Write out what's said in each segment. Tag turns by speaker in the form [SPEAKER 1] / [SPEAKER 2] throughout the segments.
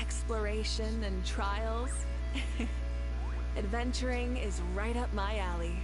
[SPEAKER 1] exploration and trials. Adventuring is right up my alley.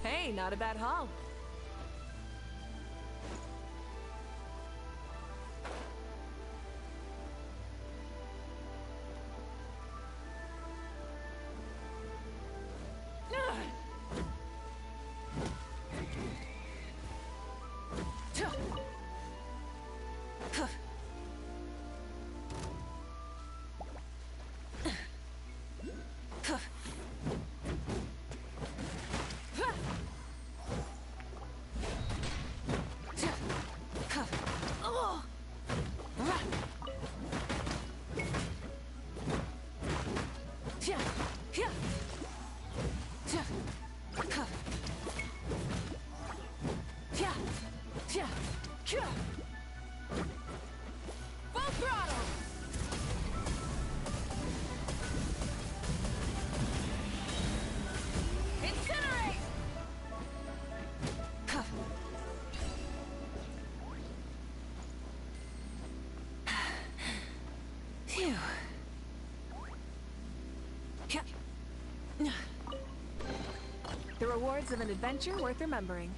[SPEAKER 1] Hey, not a bad haul. Full throttle! Incinerate! Phew. The rewards of an adventure worth remembering.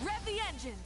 [SPEAKER 1] Rev the engines!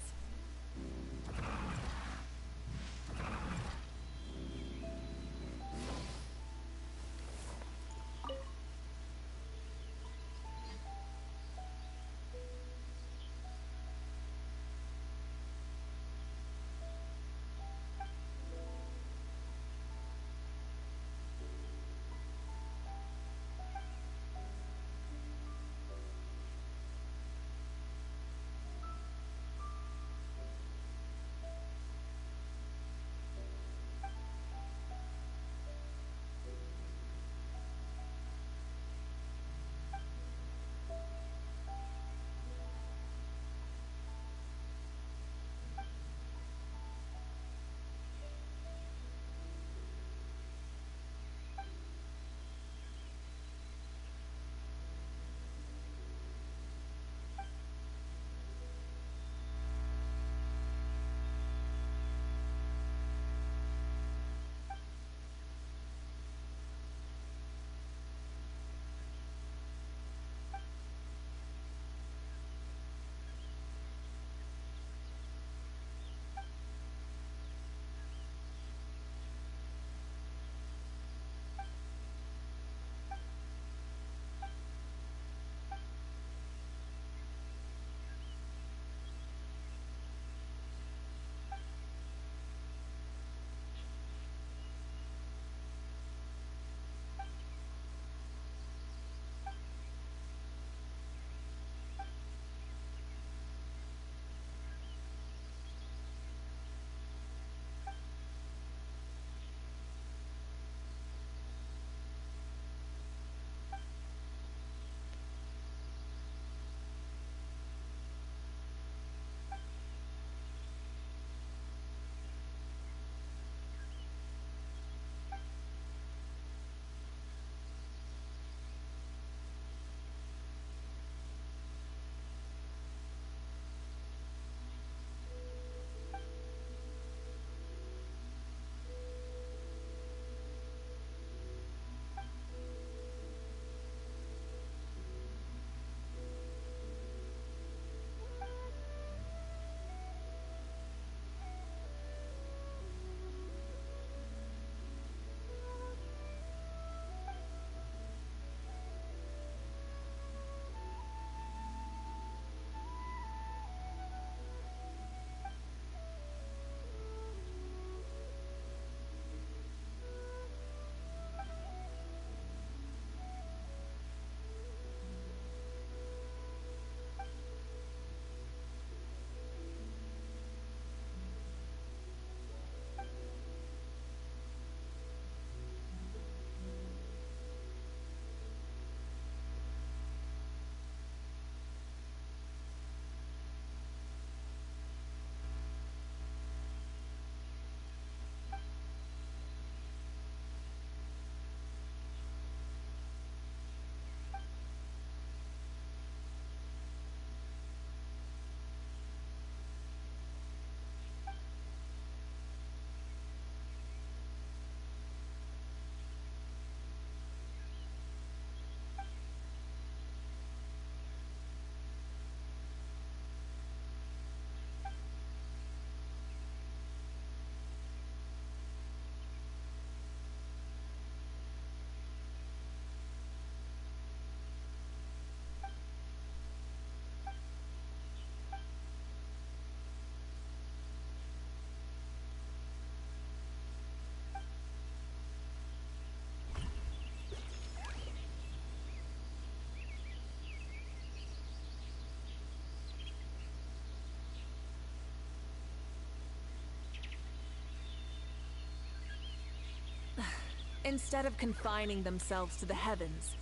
[SPEAKER 1] Instead of confining themselves to the heavens,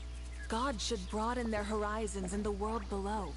[SPEAKER 1] God should broaden their horizons in the world below.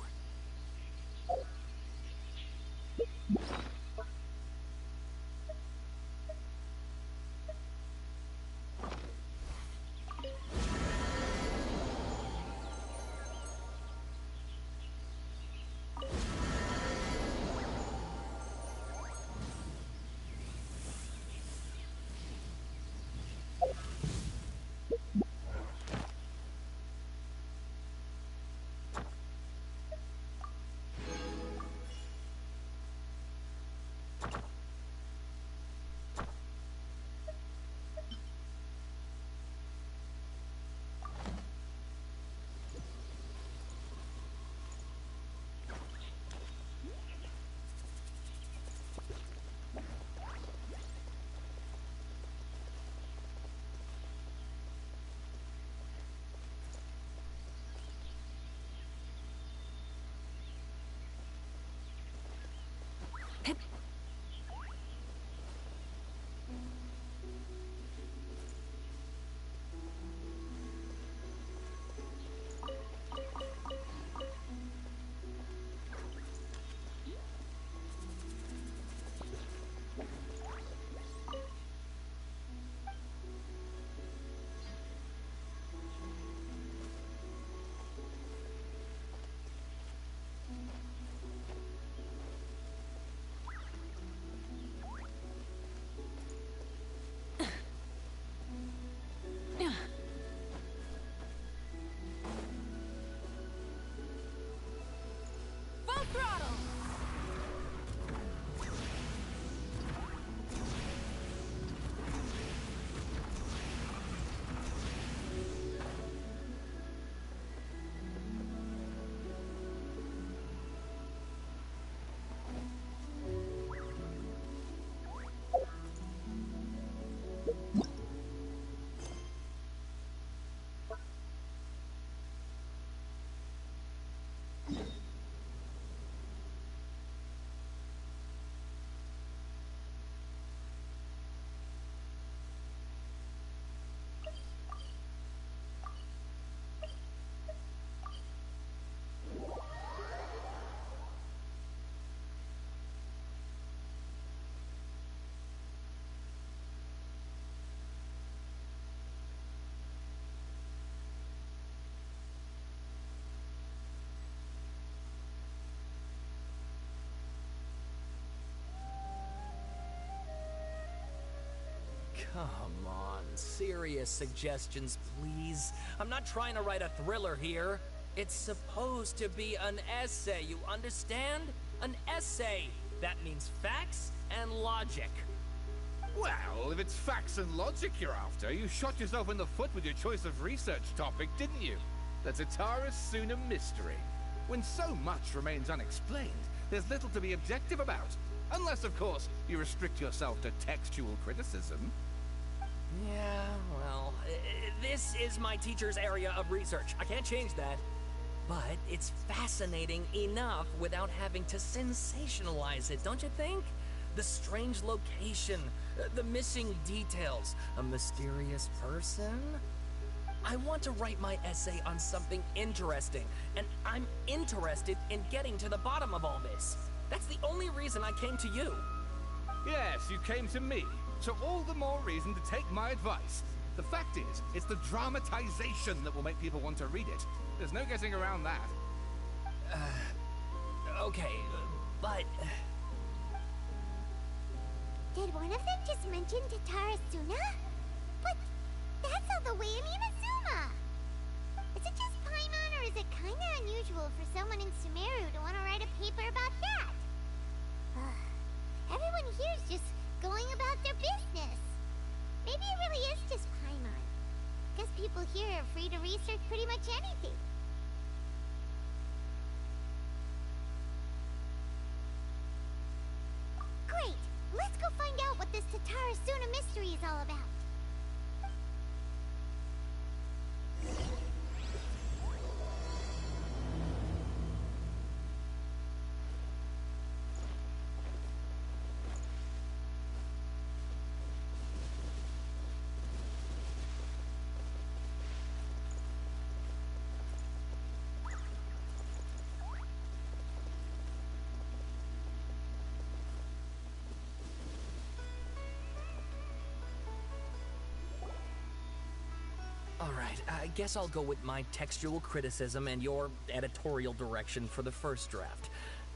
[SPEAKER 1] Full throttle!
[SPEAKER 2] Come on, serious suggestions, please. I'm not trying to write a thriller here. It's supposed to be an essay, you understand? An essay. That means facts and logic.
[SPEAKER 3] Well, if it's facts and logic you're after, you shot yourself in the foot with your choice of research topic, didn't you? The Tatara Suna mystery. When so much remains unexplained, there's little to be objective about. Unless, of course, you restrict yourself to textual criticism.
[SPEAKER 2] Yeah, well, this is my teacher's area of research. I can't change that. But it's fascinating enough without having to sensationalize it, don't you think? The strange location, the missing details, a mysterious person. I want to write my essay on something interesting, and I'm interested in getting to the bottom of all this. That's the only reason I came to you.
[SPEAKER 3] Yes, you came to me, so all the more reason to take my advice. The fact is, it's the dramatization that will make people want to read it. There's no getting around that.
[SPEAKER 2] Okay, but...
[SPEAKER 4] Did one of them just mention Tatara Suna? But that's all the way in Inazuma! Is it just Paimon, or is it kinda unusual for someone in Sumeru to want to write a paper about that? Everyone here's just going about their business. Maybe it really is just Paimon. Guess people here are free to research pretty much anything. Great! Let's go find out what this Tatara Suna mystery is all about.
[SPEAKER 2] I guess I'll go with my textual criticism and your editorial direction for the first draft.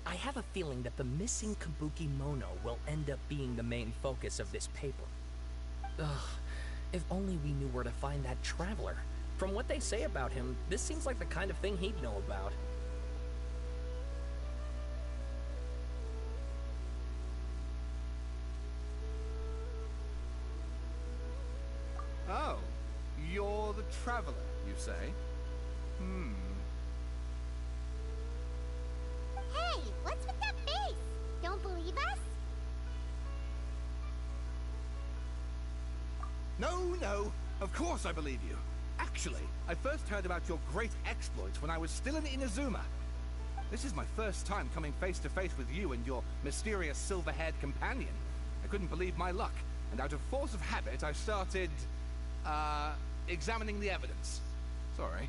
[SPEAKER 2] I have a feeling that the missing Kabuki Mono will end up being the main focus of this paper. Ugh, if only we knew where to find that traveler. From what they say about him, this seems like the kind of thing he'd know about.
[SPEAKER 3] Oh, you're the traveler, you say?
[SPEAKER 4] Hey, what's with that face? Don't believe us?
[SPEAKER 3] No, of course I believe you. Actually, I first heard about your great exploits when I was still in Inazuma. This is my first time coming face to face with you and your mysterious silver-haired companion. I couldn't believe my luck, and out of force of habit, I started, examining the evidence. Sorry.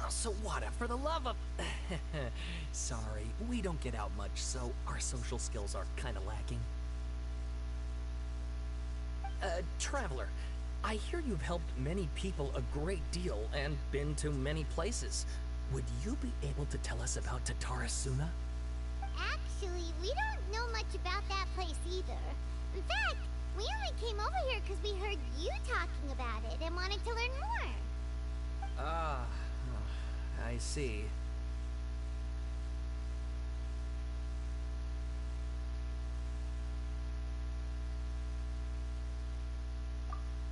[SPEAKER 2] Oh, Sawada, for the love of... Sorry, we don't get out much, so our social skills are kinda lacking. Traveler, I hear you've helped many people a great deal and been to many places. Would you be able to tell us about Tatarasuna?
[SPEAKER 4] Actually, we don't know much about that place either. In fact, we only came over here because we heard you talking about it and wanted to learn more.
[SPEAKER 2] Ah, I see.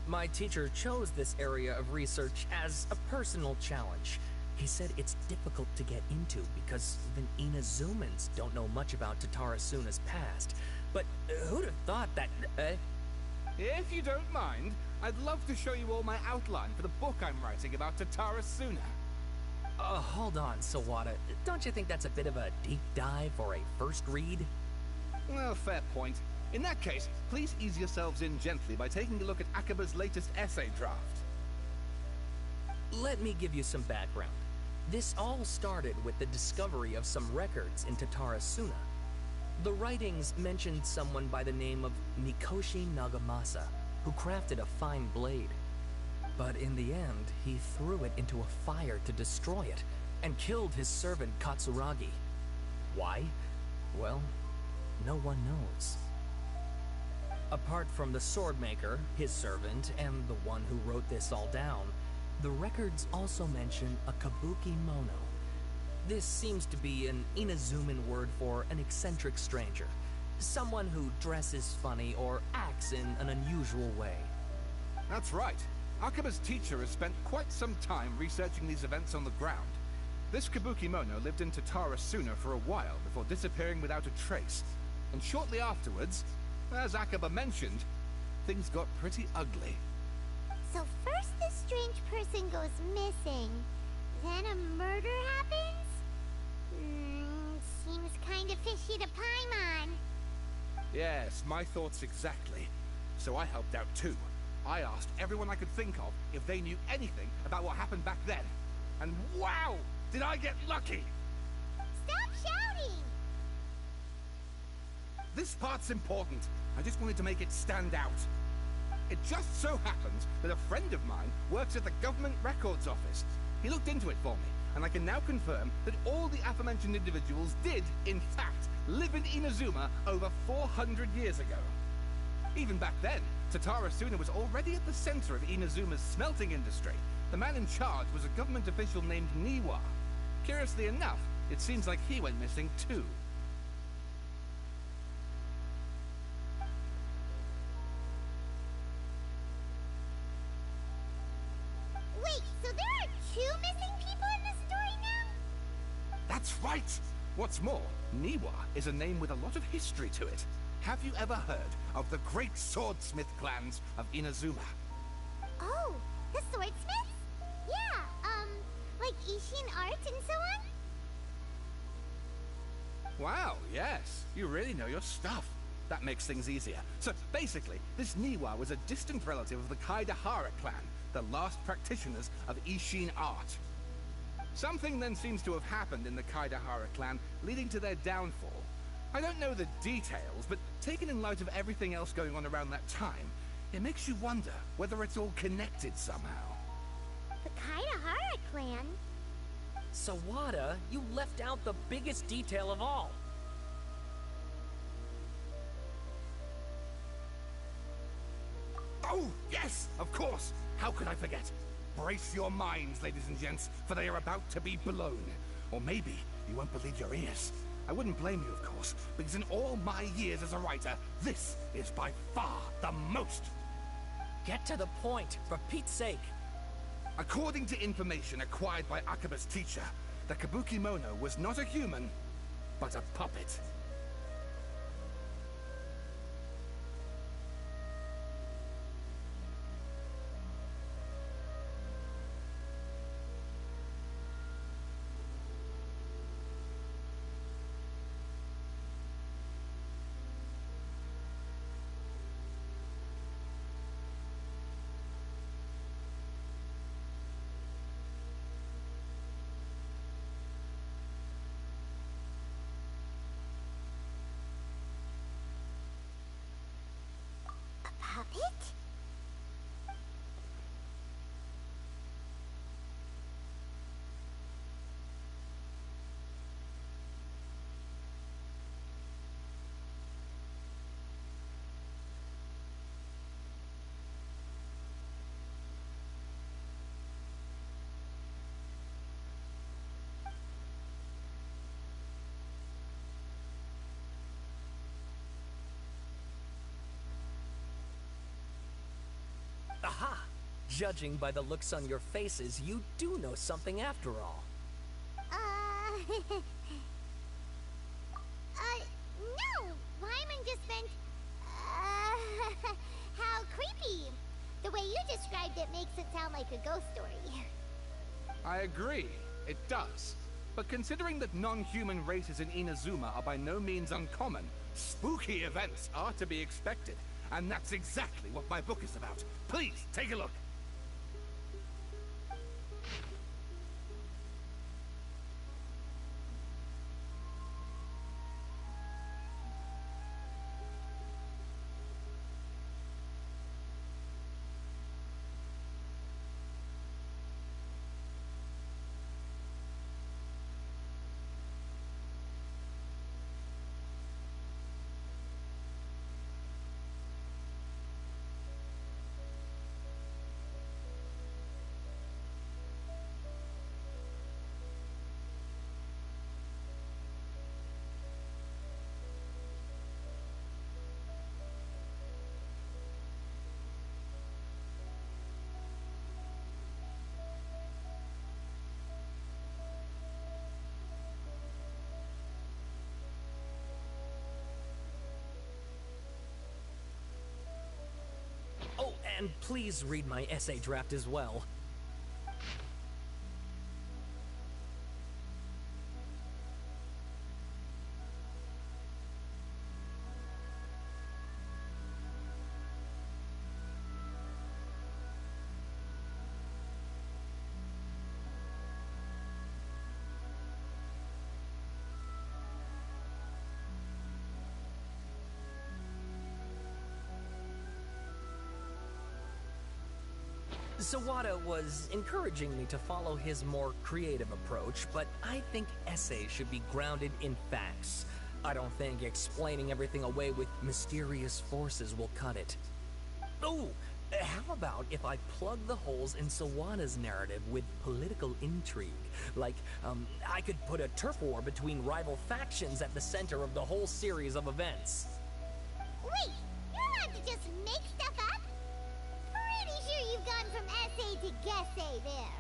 [SPEAKER 2] My teacher chose this area of research as a personal challenge. He said it's difficult to get into because even Inazumans don't know much about Tatarasuna's past. But who'd have thought that...
[SPEAKER 3] If you don't mind, I'd love to show you all my outline for the book I'm writing about Tatarasuna.
[SPEAKER 2] Hold on, Sawada. Don't you think that's a bit of a deep dive or a first read?
[SPEAKER 3] Well, fair point. In that case, please ease yourselves in gently by taking a look at Akaba's latest essay draft.
[SPEAKER 2] Let me give you some background. This all started with the discovery of some records in Tatarasuna. The writings mentioned someone by the name of Mikoshi Nagamasa, who crafted a fine blade. But in the end, he threw it into a fire to destroy it, and killed his servant Katsuragi. Why? Well, no one knows. Apart from the swordmaker, his servant, and the one who wrote this all down, the records also mention a Kabuki Mono. This seems to be an Inazuman word for an eccentric stranger. Someone who dresses funny or acts in an unusual way.
[SPEAKER 3] That's right. Akaba's teacher has spent quite some time researching these events on the ground. This Kabuki Mono lived in Tatarasuna for a while before disappearing without a trace. And shortly afterwards, as Akaba mentioned, things got pretty ugly.
[SPEAKER 4] So first this strange person goes missing, then a murder happens? Seems kinda fishy to Paimon.
[SPEAKER 3] Yes, my thoughts exactly. So I helped out too. I asked everyone I could think of if they knew anything about what happened back then. And wow, did I get lucky!
[SPEAKER 4] Stop shouting!
[SPEAKER 3] This part's important. I just wanted to make it stand out. It just so happens that a friend of mine works at the government records office. He looked into it for me, and I can now confirm that all the aforementioned individuals did, in fact, live in Inazuma over 400 years ago. Even back then, Tatarasuna was already at the center of Inazuma's smelting industry. The man in charge was a government official named Niwa. Curiously enough, it seems like he went missing too.
[SPEAKER 4] Wait, so there are 2 missing people in this story now?
[SPEAKER 3] That's right! What's more, Niwa is a name with a lot of history to it. Have you ever heard of the great swordsmith clans of Inazuma?
[SPEAKER 4] Oh, the swordsmiths? Yeah, like Ishin art and so on?
[SPEAKER 3] Wow, yes. You really know your stuff. That makes things easier. So, basically, this Niwa was a distant relative of the Kaidahara clan, the last practitioners of Ishin art. Something then seems to have happened in the Kaidahara clan, leading to their downfall. I don't know the details, but taken in light of everything else going on around that time, it makes you wonder whether it's all connected somehow.
[SPEAKER 4] The Kaedahara clan.
[SPEAKER 2] Sawada, you left out the biggest detail of all.
[SPEAKER 3] Oh, yes, of course. How could I forget? Brace your minds, ladies and gents, for they are about to be blown. Or maybe you won't believe your ears. I wouldn't blame you, of course, because in all my years as a writer, this is by far the most.
[SPEAKER 2] Get to the point, for Pete's sake.
[SPEAKER 3] According to information acquired by Akaba's teacher, the Kabuki Mono was not a human, but a puppet.
[SPEAKER 4] Puppet?
[SPEAKER 2] Aha! Judging by the looks on your faces, you do know something after all.
[SPEAKER 4] No! Wyman just meant, how creepy. The way you described it makes it sound like a ghost story.
[SPEAKER 3] I agree, it does. But considering that non-human races in Inazuma are by no means uncommon, spooky events are to be expected. And that's exactly what my book is about. Please, take a look.
[SPEAKER 2] Oh, and please read my essay draft as well. Sawada was encouraging me to follow his more creative approach, but I think essays should be grounded in facts. I don't think explaining everything away with mysterious forces will cut it. Oh, how about if I plug the holes in Sawada's narrative with political intrigue? Like, I could put a turf war between rival factions at the center of the whole series of events.
[SPEAKER 4] Wait, you're allowed to just make stuff up? Pretty sure you've gone from essay to guessay there.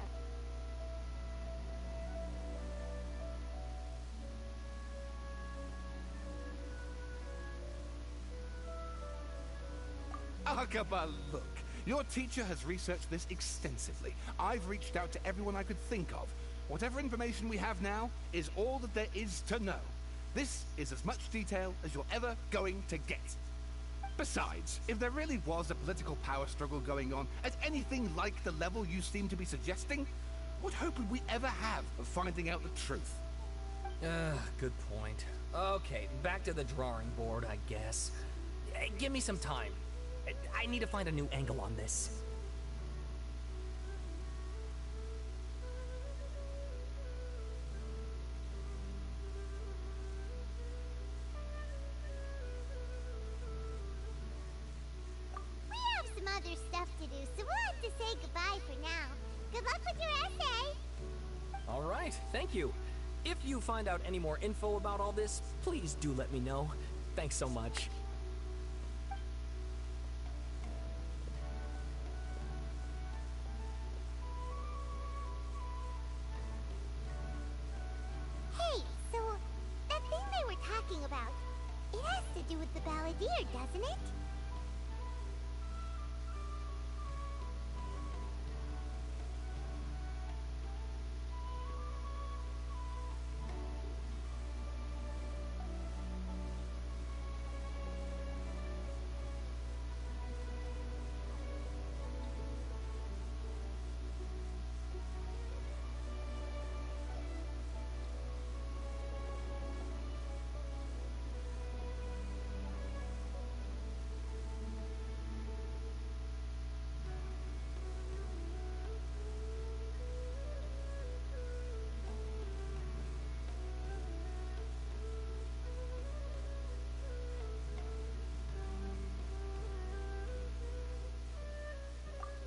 [SPEAKER 3] Akaba, look. Your teacher has researched this extensively. I've reached out to everyone I could think of. Whatever information we have now is all that there is to know. This is as much detail as you're ever going to get. Besides, if there really was a political power struggle going on at anything like the level you seem to be suggesting, what hope would we ever have of finding out the truth?
[SPEAKER 2] Good point. Okay, back to the drawing board, I guess. Give me some time. I need to find a new angle on this.
[SPEAKER 4] other stuff to do, so we'll have to say goodbye for now. Good luck with your essay!
[SPEAKER 2] All right, thank you. If you find out any more info about all this, please do let me know. Thanks so much.
[SPEAKER 4] Hey, so that thing they were talking about, it has to do with the balladeer, doesn't it?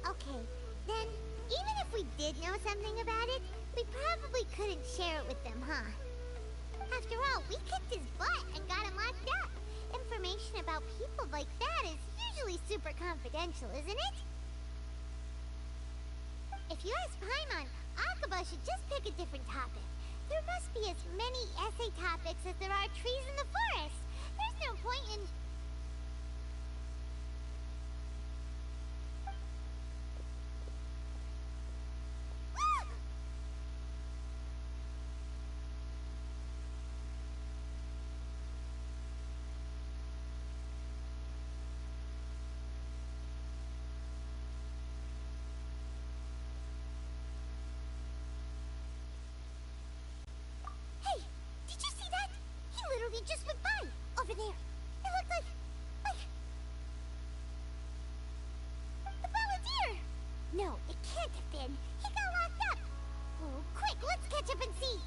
[SPEAKER 4] Okay, then, even if we did know something about it, we probably couldn't share it with them, huh? After all, we kicked his butt and got him locked up. Information about people like that is usually super confidential, isn't it? If you ask Paimon, Akaba should just pick a different topic. There must be as many essay topics as there are trees in the forest. There's no point in... Did you see that? He literally just went by, over there. It looked like... the balladeer! No, it can't have been. He got locked up. Oh, quick, let's catch up and see.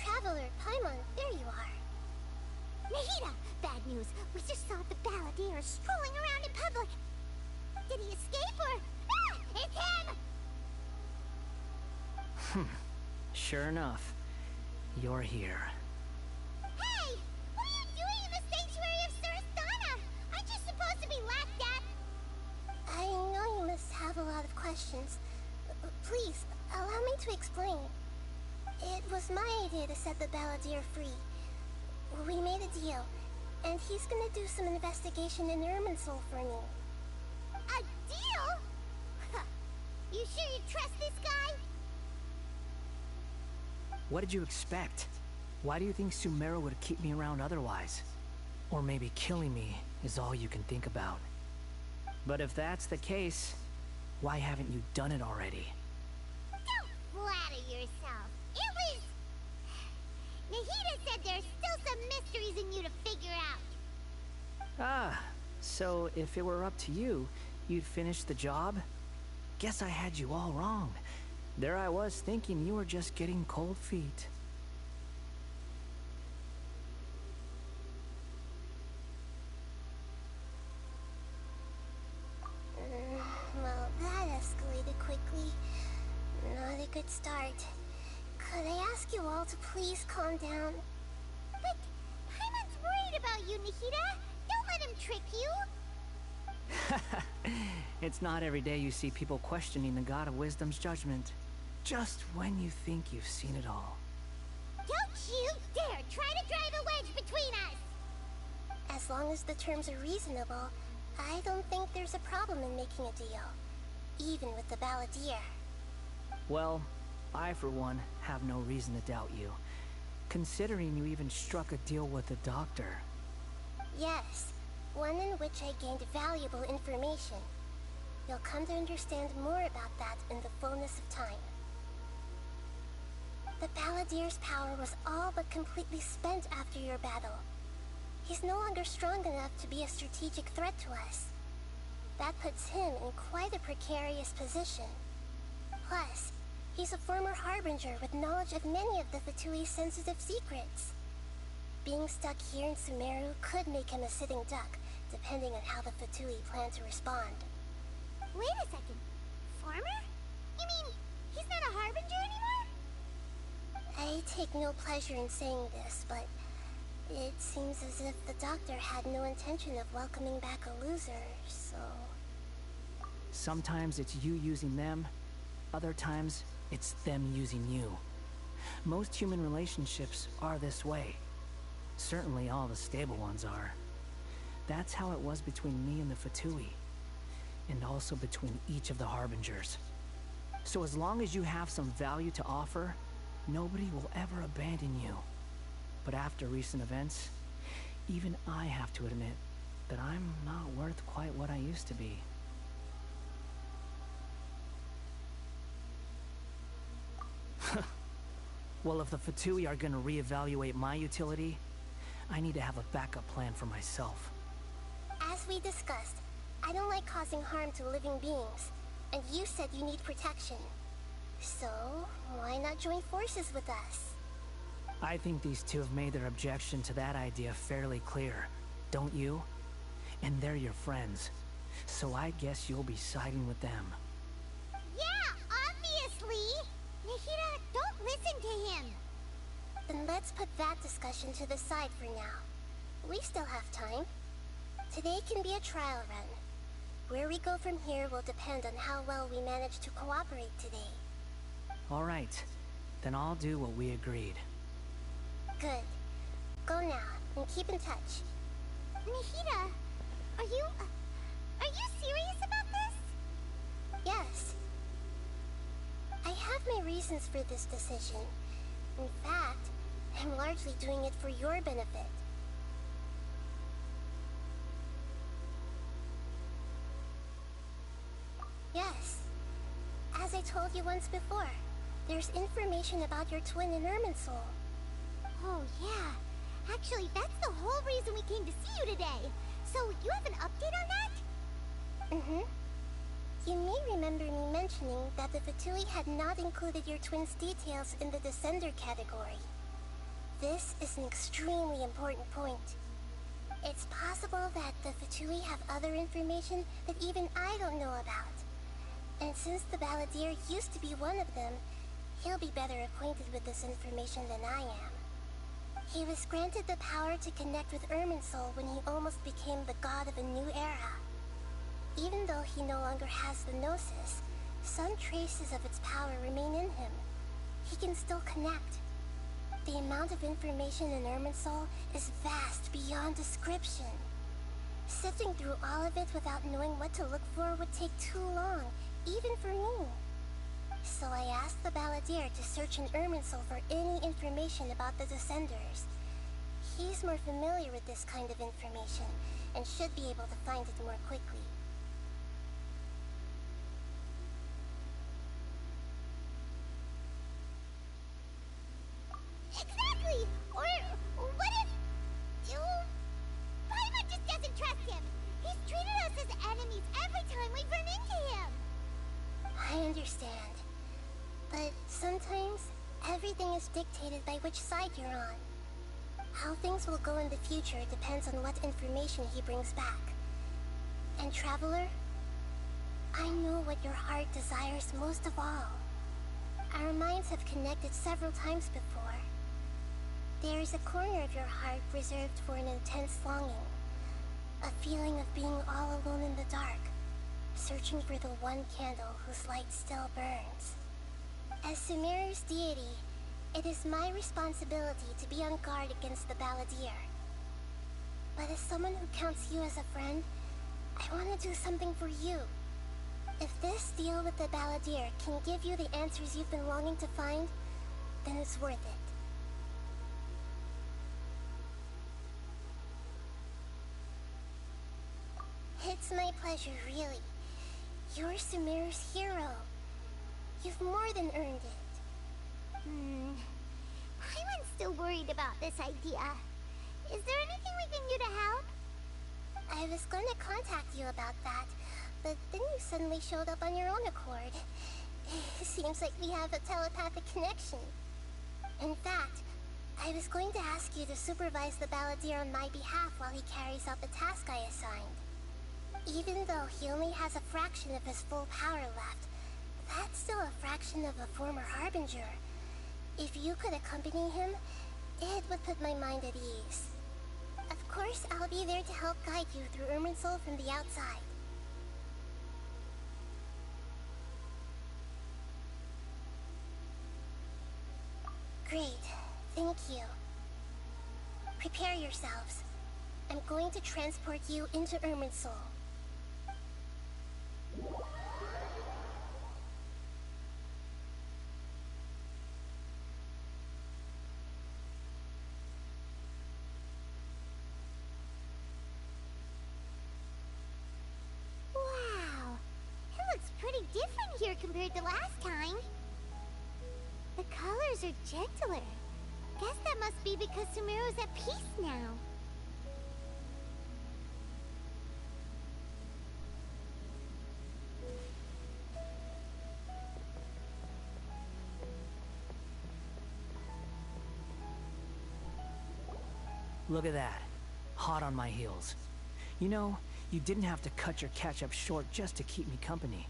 [SPEAKER 4] Traveler, Paimon, there you are. Nahida! Bad news. We just saw the balladeer strolling around in public. Did he escape or... Ah! It's him!
[SPEAKER 5] Sure enough, you're here.
[SPEAKER 4] Hey! What are you doing in the sanctuary of Surasthana? Aren't you supposed to be laughed at? I know you must have a lot of questions. Please, allow me to explain. It was my idea to set the balladeer free. We made a deal, and he's gonna do some investigation in Irminsul for me. A deal? Huh. You sure you trust this guy?
[SPEAKER 5] What did you expect? Why do you think Sumeru would keep me around otherwise? Or maybe killing me is all you can think about. But if that's the case, why haven't you done it already?
[SPEAKER 4] Don't flatter yourself. It was
[SPEAKER 5] Ah, so if it were up to you, you'd finish the job? Guess I had you all wrong. There I was thinking you were just getting cold feet.
[SPEAKER 4] Well, that escalated quickly. Not a good start. Could I ask you all to please calm down? But Paimon's worried about you, Nahida. Don't let him trick you.
[SPEAKER 5] It's not every day you see people questioning the God of Wisdom's judgment. Just when you think you've seen it all.
[SPEAKER 4] Don't you dare try to drive a wedge between us! As long as the terms are reasonable, I don't think there's a problem in making a deal. Even with the Balladeer.
[SPEAKER 5] Well, I for one have no reason to doubt you. Considering you even struck a deal with the doctor.
[SPEAKER 4] Yes, one in which I gained valuable information. You'll come to understand more about that in the fullness of time. The Balladeer's power was all but completely spent after your battle. He's no longer strong enough to be a strategic threat to us. That puts him in quite a precarious position. Plus, he's a former Harbinger with knowledge of many of the Fatui's sensitive secrets. Being stuck here in Sumeru could make him a sitting duck, depending on how the Fatui plan to respond. Wait a second. Former? You mean, he's not a Harbinger anymore? I take no pleasure in saying this, but it seems as if the doctor had no intention of welcoming back a loser, so...
[SPEAKER 5] Sometimes it's you using them, other times it's them using you. Most human relationships are this way. Certainly all the stable ones are. That's how it was between me and the Fatui. And also between each of the Harbingers. So as long as you have some value to offer, nobody will ever abandon you. But after recent events, even I have to admit that I'm not worth quite what I used to be. Well, if the Fatui are gonna reevaluate my utility, I need to have a backup plan for myself.
[SPEAKER 4] As we discussed, I don't like causing harm to living beings, and you said you need protection. So, why not join forces with us?
[SPEAKER 5] I think these two have made their objection to that idea fairly clear, don't you? And they're your friends, so I guess you'll be siding with them.
[SPEAKER 4] Yeah, obviously! Nahida, don't listen to him! Then let's put that discussion to the side for now. We still have time. Today can be a trial run. Where we go from here will depend on how well we manage to cooperate today.
[SPEAKER 5] All right, then I'll do what we agreed.
[SPEAKER 4] Good. Go now, and keep in touch. Nahida, are you serious about this? Yes. I have my reasons for this decision. In fact, I'm largely doing it for your benefit. Yes. As I told you once before, there's information about your twin in Irminsul. Oh, yeah. Actually, that's the whole reason we came to see you today. So, you have an update on that? Mm-hmm. You may remember me mentioning that the Fatui had not included your twin's details in the Descender category. This is an extremely important point. It's possible that the Fatui have other information that even I don't know about. And since the Balladeer used to be one of them, he'll be better acquainted with this information than I am. He was granted the power to connect with Irminsul when he almost became the god of a new era. Even though he no longer has the Gnosis, some traces of its power remain in him. He can still connect. The amount of information in Irminsul is vast beyond description. Sifting through all of it without knowing what to look for would take too long, even for me. So I asked the Balladeer to search in Irminsul for any information about the Descenders. He's more familiar with this kind of information, and should be able to find it more quickly. Exactly! Or what if... Paimon just doesn't trust
[SPEAKER 6] is dictated by which side you're on. How things will go in the future depends on what information he brings back. And Traveler, I know what your heart desires most of all. Our minds have connected several times before. There is a corner of your heart reserved for an intense longing. A feeling of being all alone in the dark, searching for the one candle whose light still burns. As Sumeru's deity, it is my responsibility to be on guard against the Balladeer. But as someone who counts you as a friend, I want to do something for you. If this deal with the Balladeer can give you the answers you've been longing to find, then it's worth it. It's my pleasure, really. You're Sumeru's hero. You've more than earned it.
[SPEAKER 4] Paimon's still worried about this idea. Is there anything we can do to help?
[SPEAKER 6] I was going to contact you about that, but then you suddenly showed up on your own accord. Seems like we have a telepathic connection. In fact, I was going to ask you to supervise the Balladeer on my behalf while he carries out the task I assigned. Even though he only has a fraction of his full power left, that's still a fraction of a former Harbinger. If you could accompany him, it would put my mind at ease. Of course, I'll be there to help guide you through Irminsul from the outside. Great. Thank you. Prepare yourselves. I'm going to transport you into Irminsul.
[SPEAKER 4] Wow, it looks pretty different here compared to last time. The colors are gentler. Guess that must be because Sumeru's at peace now.
[SPEAKER 5] Look at that. Hot on my heels. You know, you didn't have to cut your catch-up short just to keep me company.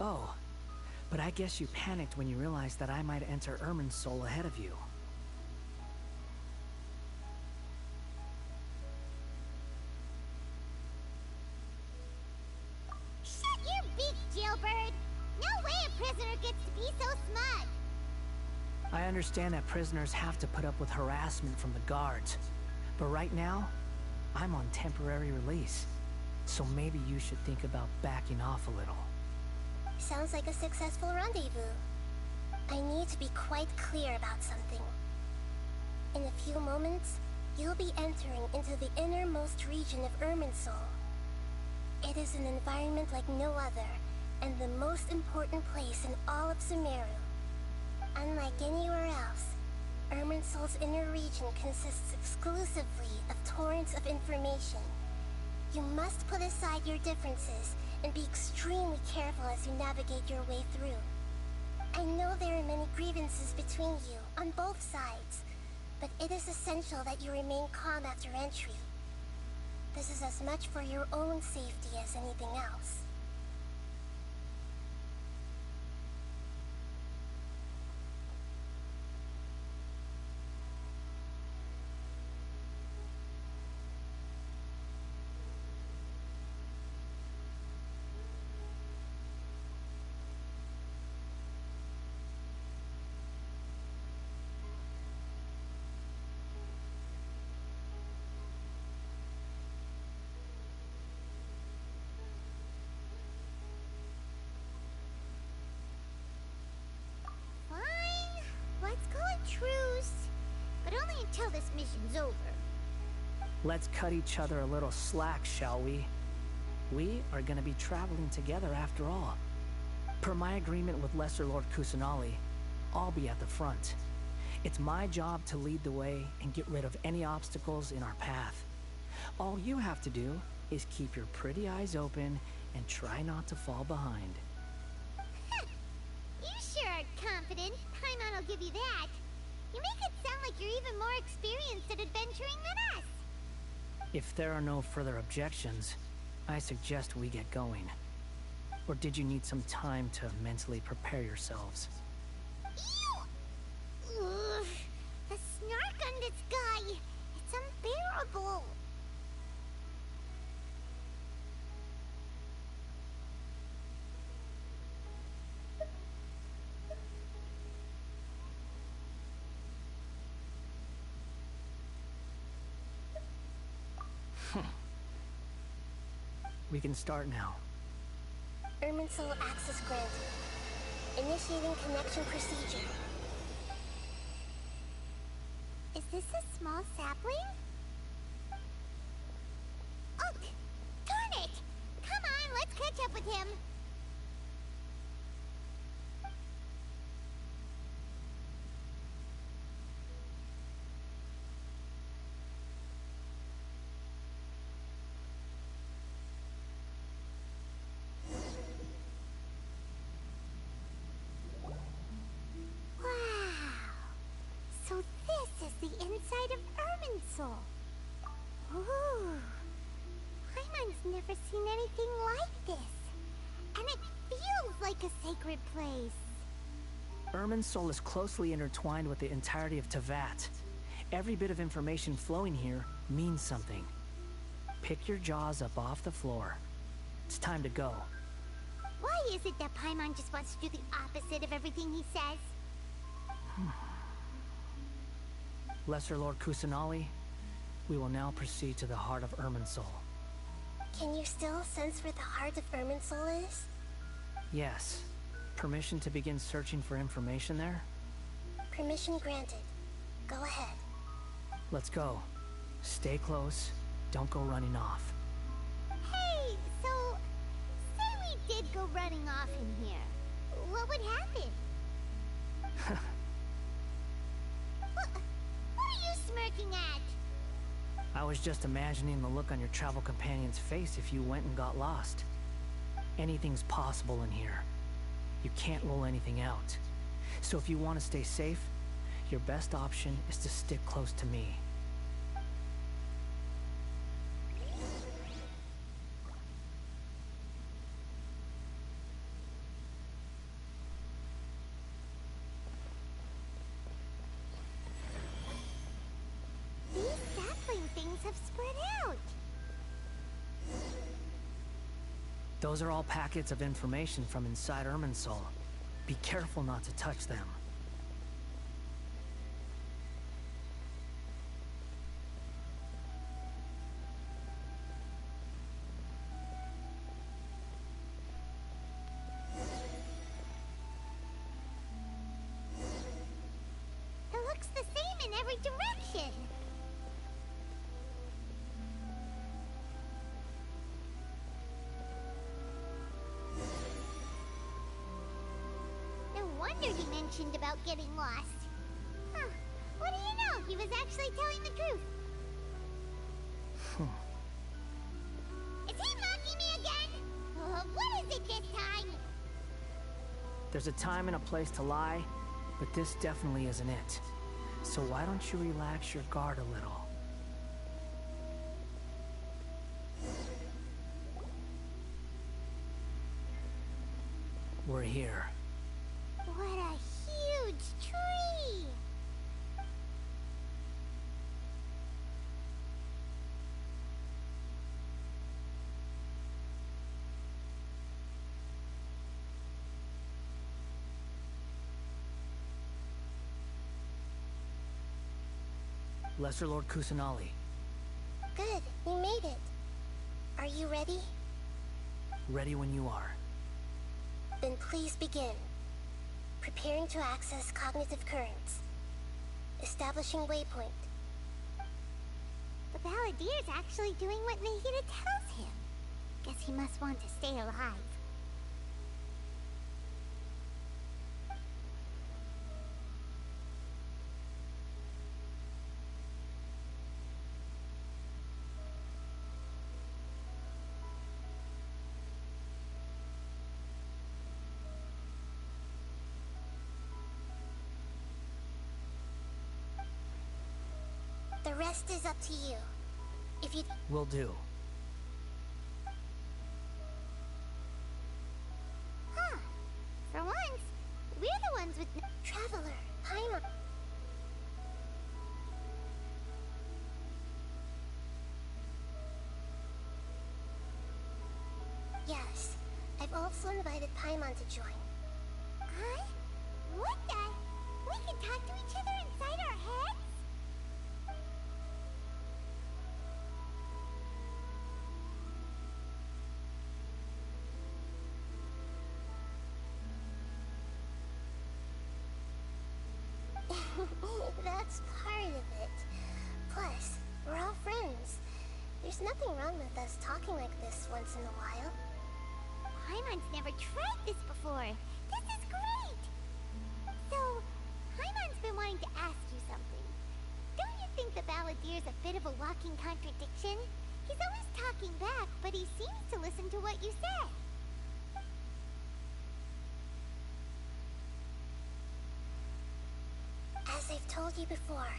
[SPEAKER 5] Oh, but I guess you panicked when you realized that I might enter Irminsul ahead of you.
[SPEAKER 4] Shut your beak, jailbird! No way a prisoner gets to be so smug!
[SPEAKER 5] I understand that prisoners have to put up with harassment from the guards. But right now, I'm on temporary release. So maybe you should think about backing off a little.
[SPEAKER 6] Sounds like a successful rendezvous. I need to be quite clear about something. In a few moments, you'll be entering into the innermost region of Irminsul. It is an environment like no other, and the most important place in all of Sumeru. Unlike anywhere else, Irminsul's inner region consists exclusively of torrents of information. You must put aside your differences and be extremely careful as you navigate your way through. I know there are many grievances between you, on both sides, but it is essential that you remain calm after entry. This is as much for your own safety as anything else.
[SPEAKER 4] Fine, let's call it truce. But only until this mission's over.
[SPEAKER 5] Let's cut each other a little slack, shall we? We are gonna be traveling together after all. Per my agreement with Lesser Lord Kusanali, I'll be at the front. It's my job to lead the way and get rid of any obstacles in our path. All you have to do is keep your pretty eyes open and try not to fall behind.
[SPEAKER 4] You sure are confident. Paimon will give you that. more experienced at adventuring than us.
[SPEAKER 5] If there are no further objections, I suggest we get going. Or did you need some time to mentally prepare yourselves?
[SPEAKER 4] Ew! Ugh, the snark on this guy. It's unbearable.
[SPEAKER 5] We can start now.
[SPEAKER 6] Irminsul access granted. Initiating connection procedure.
[SPEAKER 4] Is this a small sapling? Oh, darn it! Come on, let's catch up with him. So this is the inside of Irminsul. Ooh. Paimon's never seen anything like this. And it feels like a sacred place.
[SPEAKER 5] Irminsul is closely intertwined with the entirety of Teyvat. Every bit of information flowing here means something. Pick your jaws up off the floor. It's time to go.
[SPEAKER 4] Why is it that Paimon just wants to do the opposite of everything he says?
[SPEAKER 5] Lesser Lord Kusanali, we will now proceed to the heart of Irminsul.
[SPEAKER 6] Can you still sense where the heart of Irminsul is?
[SPEAKER 5] Yes. Permission to begin searching for information there?
[SPEAKER 6] Permission granted. Go ahead.
[SPEAKER 5] Let's go. Stay close. Don't go running off.
[SPEAKER 4] Hey, so... say we did go running off in here. What would happen? What are you smirking at?
[SPEAKER 5] I was just imagining the look on your travel companion's face if you went and got lost. Anything's possible in here. You can't rule anything out. So if you want to stay safe, your best option is to stick close to me.
[SPEAKER 4] These sapling things have spread out.
[SPEAKER 5] Those are all packets of information from inside Irminsul. Be careful not to touch them.
[SPEAKER 4] It looks the same in every direction. No wonder he mentioned about getting lost. Huh. What do you know? He was actually telling the truth. Is he mocking me again? What is it this time?
[SPEAKER 5] There's a time and a place to lie, but this definitely isn't it. So why don't you relax your guard a little? We're here.
[SPEAKER 4] What a huge tree!
[SPEAKER 5] Lesser Lord Kusanali.
[SPEAKER 6] Good, we made it. Are you ready?
[SPEAKER 5] Ready when you are.
[SPEAKER 6] Then please begin. Preparing to access cognitive currents. Establishing waypoint.
[SPEAKER 4] The Balladeer's actually doing what Nahida tells him. Guess he must want to stay alive.
[SPEAKER 6] The rest is up to you. If you...
[SPEAKER 5] Will do.
[SPEAKER 4] Huh. For once, we're the ones with...
[SPEAKER 6] Traveler, Paimon. Yes, I've also invited Paimon to join.
[SPEAKER 4] Huh? What the? We can talk to each other inside our heads?
[SPEAKER 6] That's part of it. Plus, we're all friends. There's nothing wrong with us talking like this once in a while.
[SPEAKER 4] Paimon's never tried this before. This is great! So, Paimon's been wanting to ask you something. Don't you think the Balladeer's a bit of a walking contradiction? He's always talking back, but he seems to listen to what you say.
[SPEAKER 6] As I've told you before,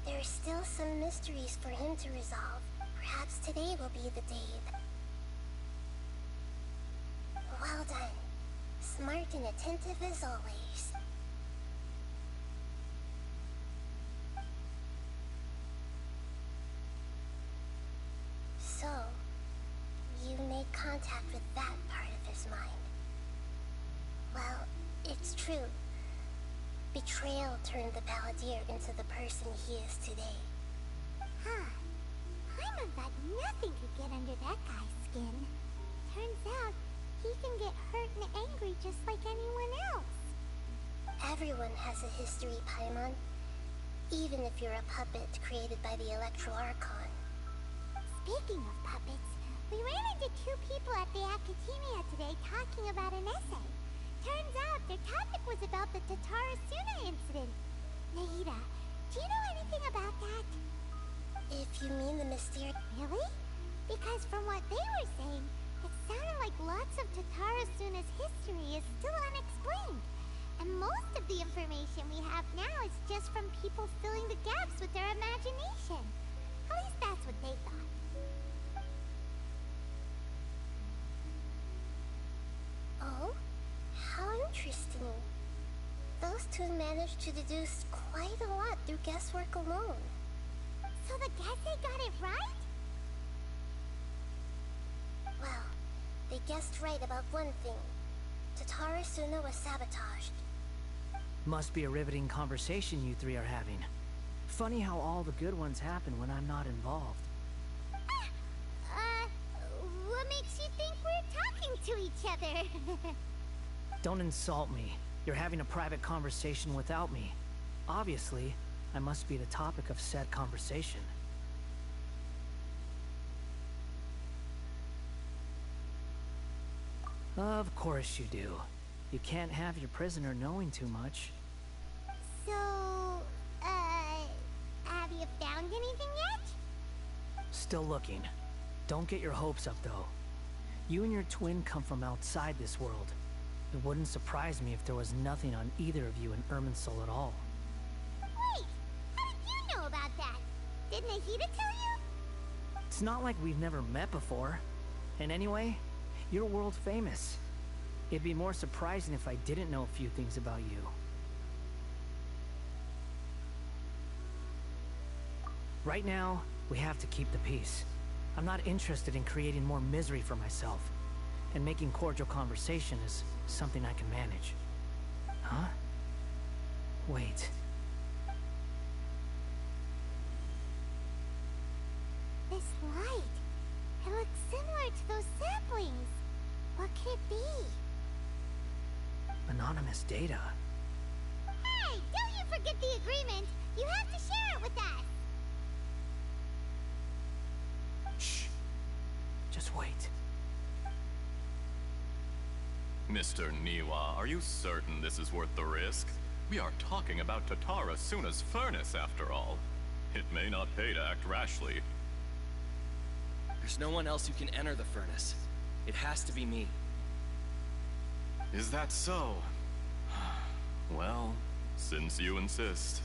[SPEAKER 6] there are still some mysteries for him to resolve. Perhaps today will be the day that... Well done. Smart and attentive as always. So, you made contact with that part of his mind. Well, it's true. Betrayal turned the Balladeer into the person he is today.
[SPEAKER 4] Huh. Paimon thought nothing could get under that guy's skin. Turns out, he can get hurt and angry just like anyone else.
[SPEAKER 6] Everyone has a history, Paimon. Even if you're a puppet created by the Electro Archon.
[SPEAKER 4] Speaking of puppets, we ran into two people at the Academia today talking about an essay. Turns out their topic was about the Tatarasuna incident. Nahida, do you know anything about that?
[SPEAKER 6] If you mean the mysterious...
[SPEAKER 4] Really? Because from what they were saying, it sounded like lots of Tatarasuna's history is still unexplained. And most of the information we have now is just from people filling the gaps with their imagination. At least that's what they thought.
[SPEAKER 6] Oh? How interesting. Those two managed to deduce quite a lot through guesswork alone.
[SPEAKER 4] So the Gase got it right?
[SPEAKER 6] Well, they guessed right about one thing. Tatarasuna was sabotaged.
[SPEAKER 5] Must be a riveting conversation you three are having. Funny how all the good ones happen when I'm not involved.
[SPEAKER 4] What makes you think we're talking to each other?
[SPEAKER 5] Don't insult me. You're having a private conversation without me. Obviously, I must be the topic of said conversation. Of course you do. You can't have your prisoner knowing too much.
[SPEAKER 4] So, have you found anything yet?
[SPEAKER 5] Still looking. Don't get your hopes up, though. You and your twin come from outside this world. It wouldn't surprise me if there was nothing on either of you in Irminsul at all.
[SPEAKER 4] Wait! How did you know about that? Did Nahida tell you?
[SPEAKER 5] It's not like we've never met before. And anyway, you're world famous. It'd be more surprising if I didn't know a few things about you. Right now, we have to keep the peace. I'm not interested in creating more misery for myself. And making cordial conversation is something I can manage. Huh? Wait.
[SPEAKER 4] This light. It looks similar to those saplings. What could it be?
[SPEAKER 5] Anonymous data.
[SPEAKER 4] Hey! Don't you forget the agreement! You have to share it with us!
[SPEAKER 5] Shh. Just wait.
[SPEAKER 7] Mr. Niwa, are you certain this is worth the risk? We are talking about Tatarasuna's furnace, after all. It may not pay to act rashly.
[SPEAKER 8] There's no one else who can enter the furnace. It has to be me.
[SPEAKER 7] Is that so? Well, since you insist.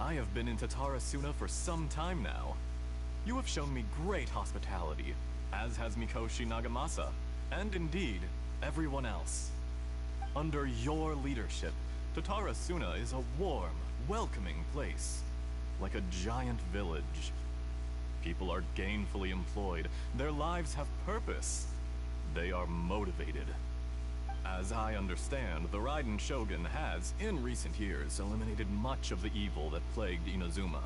[SPEAKER 7] I have been in Tatarasuna for some time now. You have shown me great hospitality, as has Mikoshi Nagamasa, and indeed, everyone else. Under your leadership, Tatarasuna is a warm, welcoming place, like a giant village. People are gainfully employed, their lives have purpose. They are motivated. As I understand, the Raiden Shogun has, in recent years, eliminated much of the evil that plagued Inazuma.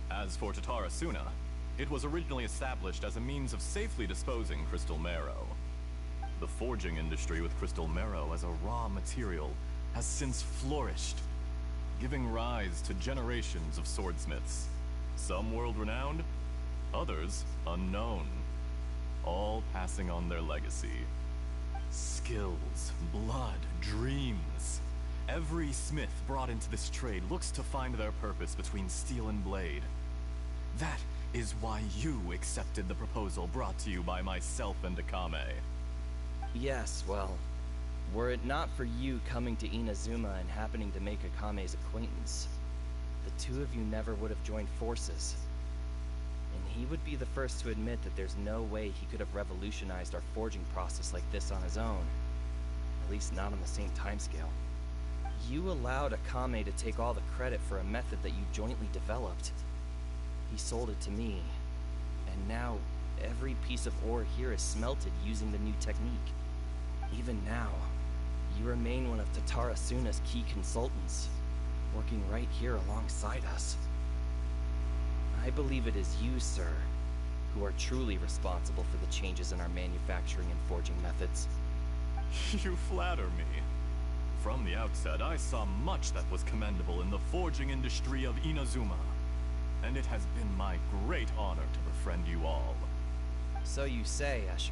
[SPEAKER 7] As for Tatarasuna, it was originally established as a means of safely disposing crystal marrow. The forging industry with crystal marrow as a raw material has since flourished, giving rise to generations of swordsmiths. Some world-renowned, others unknown, all passing on their legacy. Skills, blood, dreams. Every smith brought into this trade looks to find their purpose between steel and blade. That is why you accepted the proposal brought to you by myself and Akame.
[SPEAKER 8] Yes, well, were it not for you coming to Inazuma and happening to make Akame's acquaintance, the two of you never would have joined forces. And he would be the first to admit that there's no way he could have revolutionized our forging process like this on his own. At least not on the same timescale. You allowed Akame to take all the credit for a method that you jointly developed. He sold it to me, and now every piece of ore here is smelted using the new technique. Even now, you remain one of Tatarasuna's key consultants, working right here alongside us. I believe it is you, sir, who are truly responsible for the changes in our manufacturing and forging methods.
[SPEAKER 7] You flatter me. From the outset, I saw much that was commendable in the forging industry of Inazuma, and it has been my great honor to befriend you all.
[SPEAKER 8] So you say, Escher.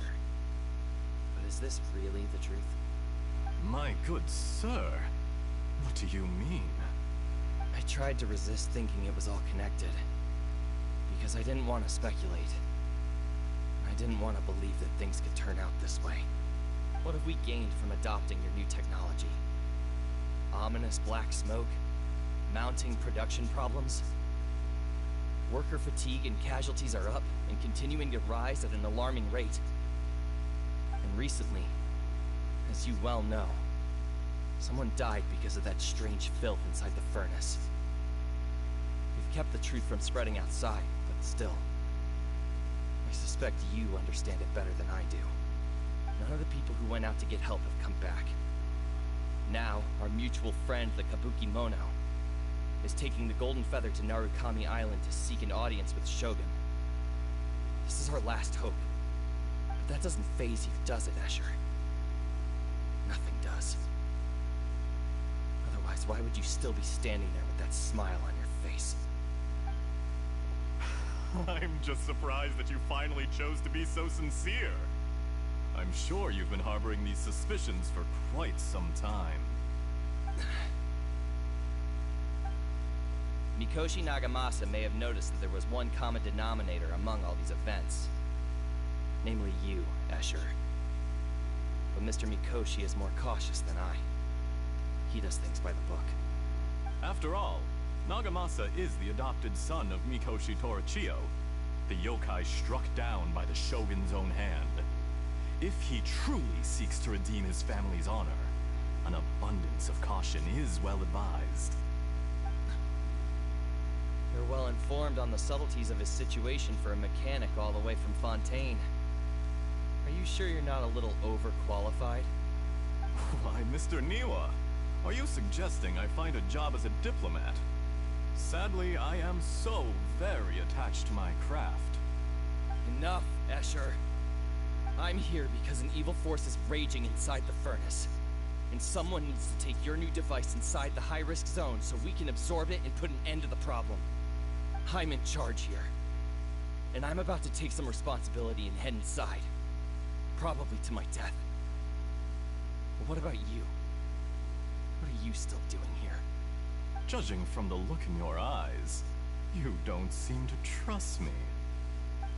[SPEAKER 8] But is this really the truth?
[SPEAKER 7] My good sir, what do you mean?
[SPEAKER 8] I tried to resist thinking it was all connected, because I didn't want to speculate. I didn't want to believe that things could turn out this way. What have we gained from adopting your new technology? Ominous black smoke? Mounting production problems? Worker fatigue and casualties are up and continuing to rise at an alarming rate. And recently, as you well know, someone died because of that strange filth inside the furnace. We've kept the truth from spreading outside, but still, I suspect you understand it better than I do. None of the people who went out to get help have come back. Now, our mutual friend, the Kabuki Mono, is taking the Golden Feather to Narukami Island to seek an audience with Shogun. This is our last hope. But that doesn't faze you, does it, Escher? Nothing does. Otherwise, why would you still be standing there with that smile on your face?
[SPEAKER 7] I'm just surprised that you finally chose to be so sincere. I'm sure you've been harboring these suspicions for quite some time.
[SPEAKER 8] Mikoshi Nagamasa may have noticed that there was one common denominator among all these events. Namely you, Escher. But Mr. Mikoshi is more cautious than I. He does things by the book.
[SPEAKER 7] After all, Nagamasa is the adopted son of Mikoshi Torichio, the yokai struck down by the Shogun's own hand. If he truly seeks to redeem his family's honor, an abundance of caution is well advised.
[SPEAKER 8] You're well informed on the subtleties of his situation for a mechanic all the way from Fontaine. Are you sure you're not a little overqualified?
[SPEAKER 7] Why, Mr. Niwa, are you suggesting I find a job as a diplomat? Sadly, I am so very attached to my craft.
[SPEAKER 8] Enough, Escher. I'm here because an evil force is raging inside the furnace. And someone needs to take your new device inside the high-risk zone so we can absorb it and put an end to the problem. I'm in charge here. And I'm about to take some responsibility and head inside. Probably to my death. But what about you? What are you still doing here?
[SPEAKER 7] Judging from the look in your eyes, you don't seem to trust me.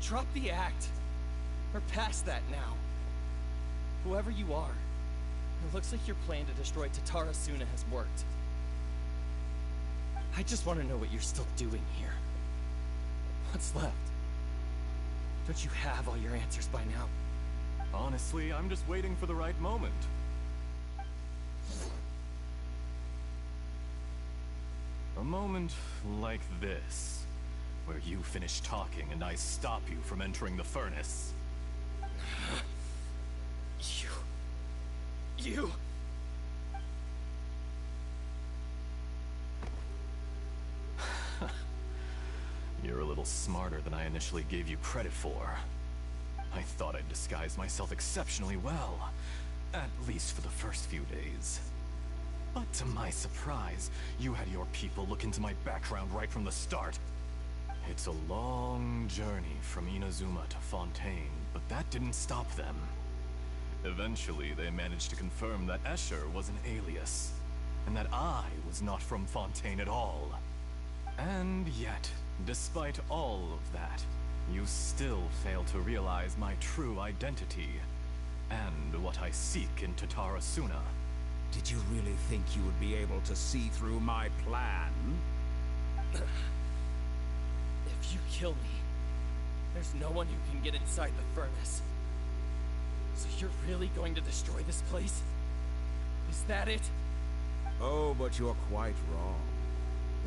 [SPEAKER 8] Drop the act! We're past that now. Whoever you are, it looks like your plan to destroy Tatarasuna has worked. I just want to know what you're still doing here. What's left? Don't you have all your answers by now?
[SPEAKER 7] Honestly, I'm just waiting for the right moment. A moment like this, where you finish talking and I stop you from entering the furnace.
[SPEAKER 8] You...
[SPEAKER 7] You're a little smarter than I initially gave you credit for. I thought I'd disguise myself exceptionally well, at least for the first few days. But to my surprise, you had your people look into my background right from the start. It's a long journey from Inazuma to Fontaine, but that didn't stop them. Eventually, they managed to confirm that Escher was an alias, and that I was not from Fontaine at all. And yet, despite all of that, you still fail to realize my true identity, and what I seek in Tatarasuna.
[SPEAKER 9] Did you really think you would be able to see through my plan?
[SPEAKER 8] If you kill me, there's no one who can get inside the furnace. So you're really going to destroy this place? Is that it?
[SPEAKER 9] Oh, but you're quite wrong.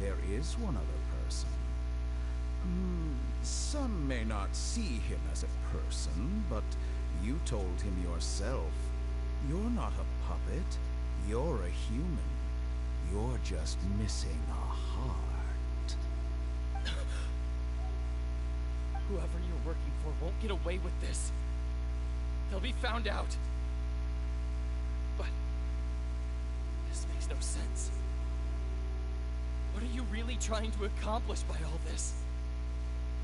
[SPEAKER 9] There is one other person. Some may not see him as a person, but you told him yourself. You're not a puppet. You're a human. You're just missing a heart.
[SPEAKER 8] Whoever you're working for won't get away with this. They'll be found out. But this makes no sense. What are you really trying to accomplish by all this?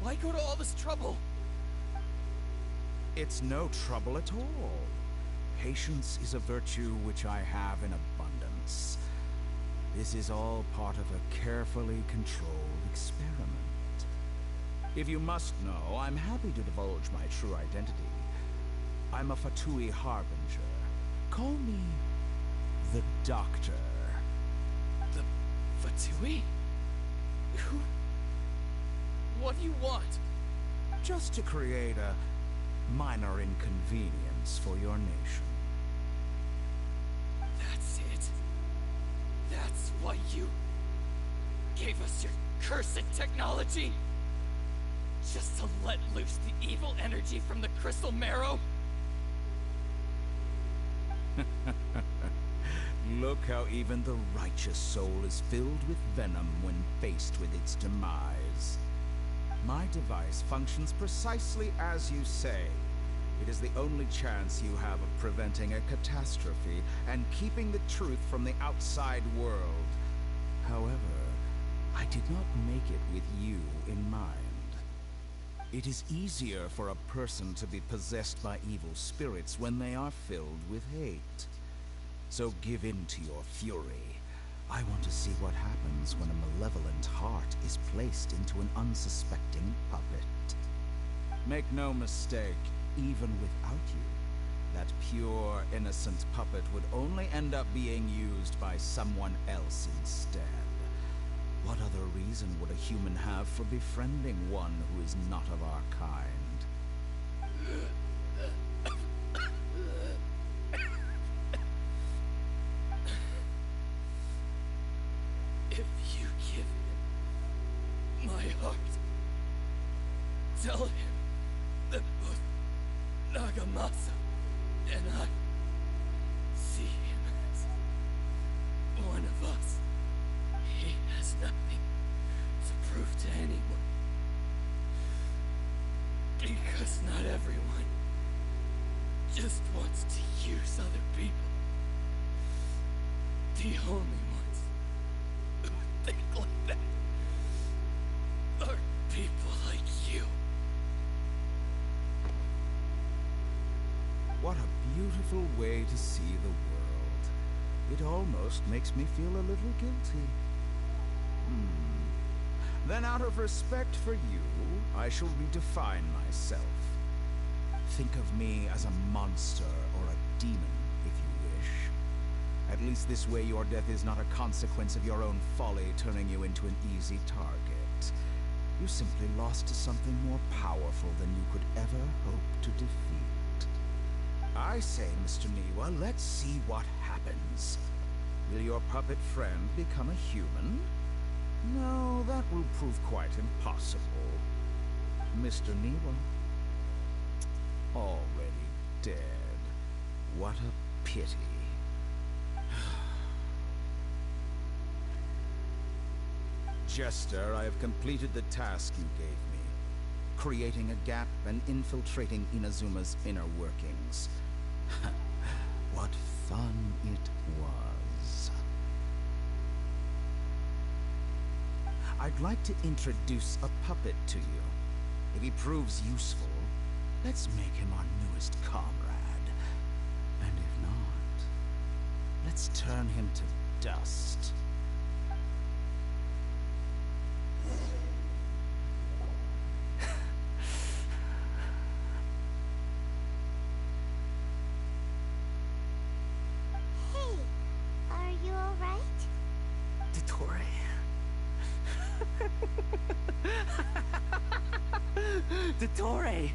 [SPEAKER 8] Why go to all this trouble?
[SPEAKER 9] It's no trouble at all. Patience is a virtue which I have in abundance. This is all part of a carefully controlled experiment. If you must know, I'm happy to divulge my true identity. I'm a Fatui harbinger. Call me the Doctor.
[SPEAKER 8] The Fatui? Who? What do you want?
[SPEAKER 9] Just to create a minor inconvenience for your nation.
[SPEAKER 8] That's it. That's why you gave us your cursed technology? Just to let loose the evil energy from the crystal marrow?
[SPEAKER 9] Look how even the righteous soul is filled with venom when faced with its demise. My device functions precisely as you say. It is the only chance you have of preventing a catastrophe and keeping the truth from the outside world. However, I did not make it with you in mind. It is easier for a person to be possessed by evil spirits when they are filled with hate. So give in to your fury. I want to see what happens when a malevolent heart is placed into an unsuspecting puppet. Make no mistake, even without you, that pure, innocent puppet would only end up being used by someone else instead. What other reason would a human have for befriending one who is not of our kind?
[SPEAKER 8] If you give him my heart, tell him that both Nagamasa and I see him as one of us. He has nothing to prove to anyone. Because not everyone just wants to use other people. The only ones who think like that are people like you.
[SPEAKER 9] What a beautiful way to see the world. It almost makes me feel a little guilty. Then out of respect for you, I shall redefine myself. Think of me as a monster or a demon, if you wish. At least this way your death is not a consequence of your own folly turning you into an easy target. You simply lost to something more powerful than you could ever hope to defeat. I say, Mr. Niwa, let's see what happens. Will your puppet friend become a human? No, that will prove quite impossible. Mr. Niwa, already dead. What a pity. Jester, I have completed the task you gave me. Creating a gap and infiltrating Inazuma's inner workings. What fun it was. I'd like to introduce a puppet to you. If he proves useful, let's make him our newest comrade. And if not, let's turn him to dust.
[SPEAKER 4] Hey, are you alright?
[SPEAKER 5] Dottore. Dottore!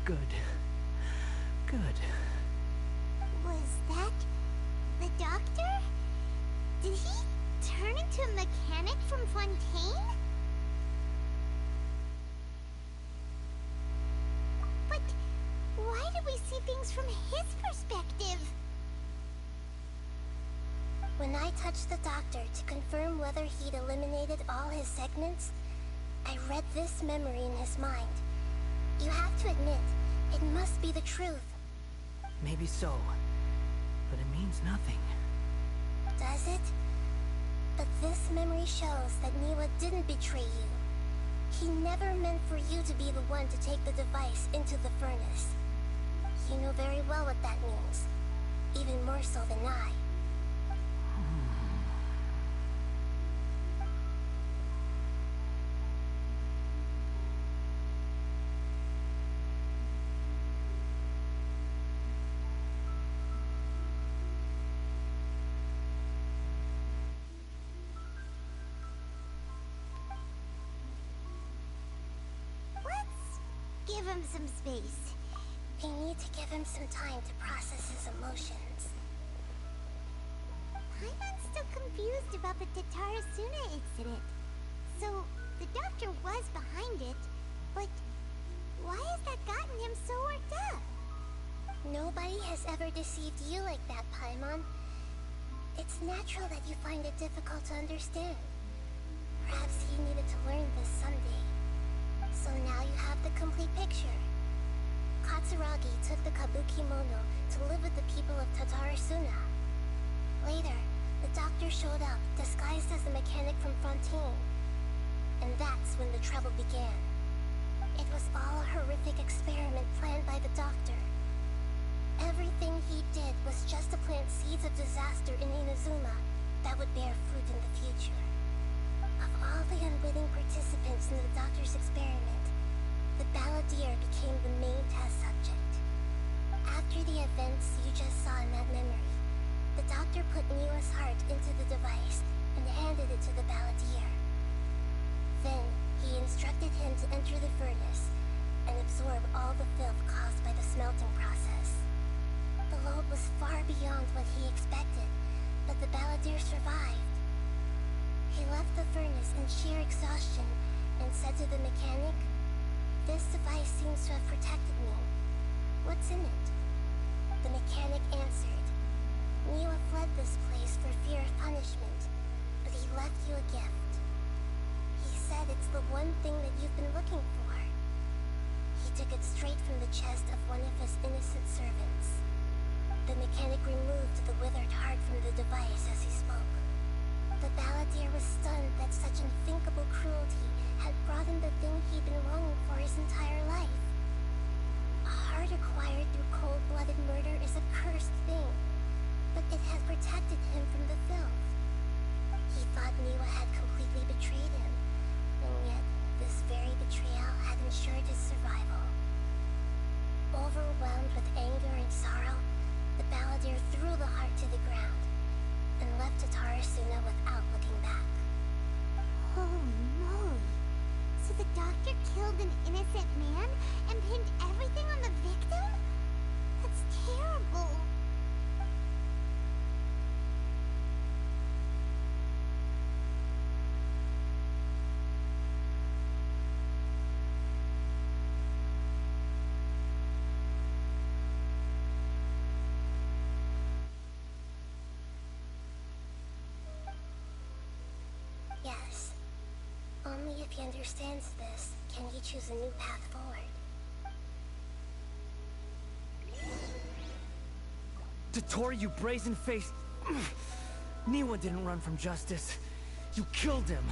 [SPEAKER 5] Good. Good.
[SPEAKER 4] Was that the doctor? Did he turn into a mechanic from Fontaine? But why do we see things from his perspective?
[SPEAKER 6] When I touched the doctor to confirm whether he'd eliminated all his segments, I read this memory in his mind. You have to admit, it must be the truth.
[SPEAKER 5] Maybe so, but it means nothing.
[SPEAKER 6] Does it? But this memory shows that Niwa didn't betray you. He never meant for you to be the one to take the device into the furnace. You know very well what that means. Even more so than I.
[SPEAKER 4] Give him some space.
[SPEAKER 6] We need to give him some time to process his emotions.
[SPEAKER 4] Paimon's still confused about the Tatarasuna incident. So, the doctor was behind it, but why has that gotten him so worked up?
[SPEAKER 6] Nobody has ever deceived you like that, Paimon. It's natural that you find it difficult to understand. Perhaps he needed to learn this someday. So now you have the complete picture. Katsuragi took the Kabuki Mono to live with the people of Tatarasuna. Later, the doctor showed up, disguised as the mechanic from Fontaine. And that's when the trouble began. It was all a horrific experiment planned by the doctor. Everything he did was just to plant seeds of disaster in Inazuma that would bear fruit in the future. Of all the unwitting participants in the doctor's experiment, the balladeer became the main test subject. After the events you just saw in that memory, the doctor put Niwa's heart into the device and handed it to the balladeer. Then, he instructed him to enter the furnace and absorb all the filth caused by the smelting process. The load was far beyond what he expected, but the balladeer survived. He left the furnace in sheer exhaustion and said to the mechanic, "This device seems to have protected me. What's in it?" The mechanic answered, "Niwa fled this place for fear of punishment, but he left you a gift. He said it's the one thing that you've been looking for." He took it straight from the chest of one of his innocent servants. The mechanic removed the withered heart from the device as he spoke. The balladeer was stunned that such unthinkable cruelty had brought him the thing he'd been longing for his entire life. A heart acquired through cold-blooded murder is a cursed thing, but it had protected him from the filth. He thought Niwa had Only if he understands this can he choose a new path forward.
[SPEAKER 5] Dottore, you brazen-faced... Niwa didn't run from justice. You killed him.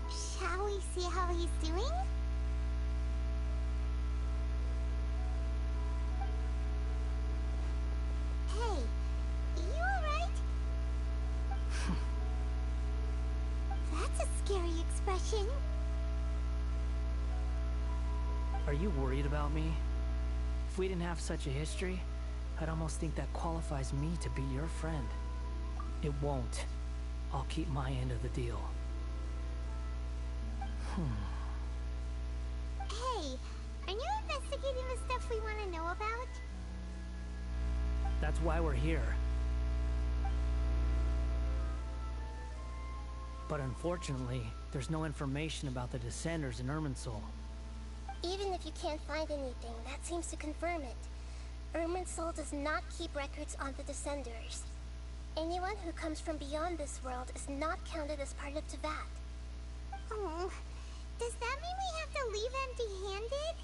[SPEAKER 4] Shall we see how he's doing? Hey, you alright? That's a scary expression.
[SPEAKER 5] Are you worried about me? If we didn't have such a history, I'd almost think that qualifies me to be your friend. It won't. I'll keep my end of the deal.
[SPEAKER 4] Hey, are you investigating the stuff we want to know about?
[SPEAKER 5] That's why we're here. But unfortunately, there's no information about the Descenders in Irminsul.
[SPEAKER 6] Even if you can't find anything, that seems to confirm it. Irminsul does not keep records on the Descenders. Anyone who comes from beyond this world is not counted as part of Teyvat.
[SPEAKER 4] Oh, does that mean we have to leave empty-handed?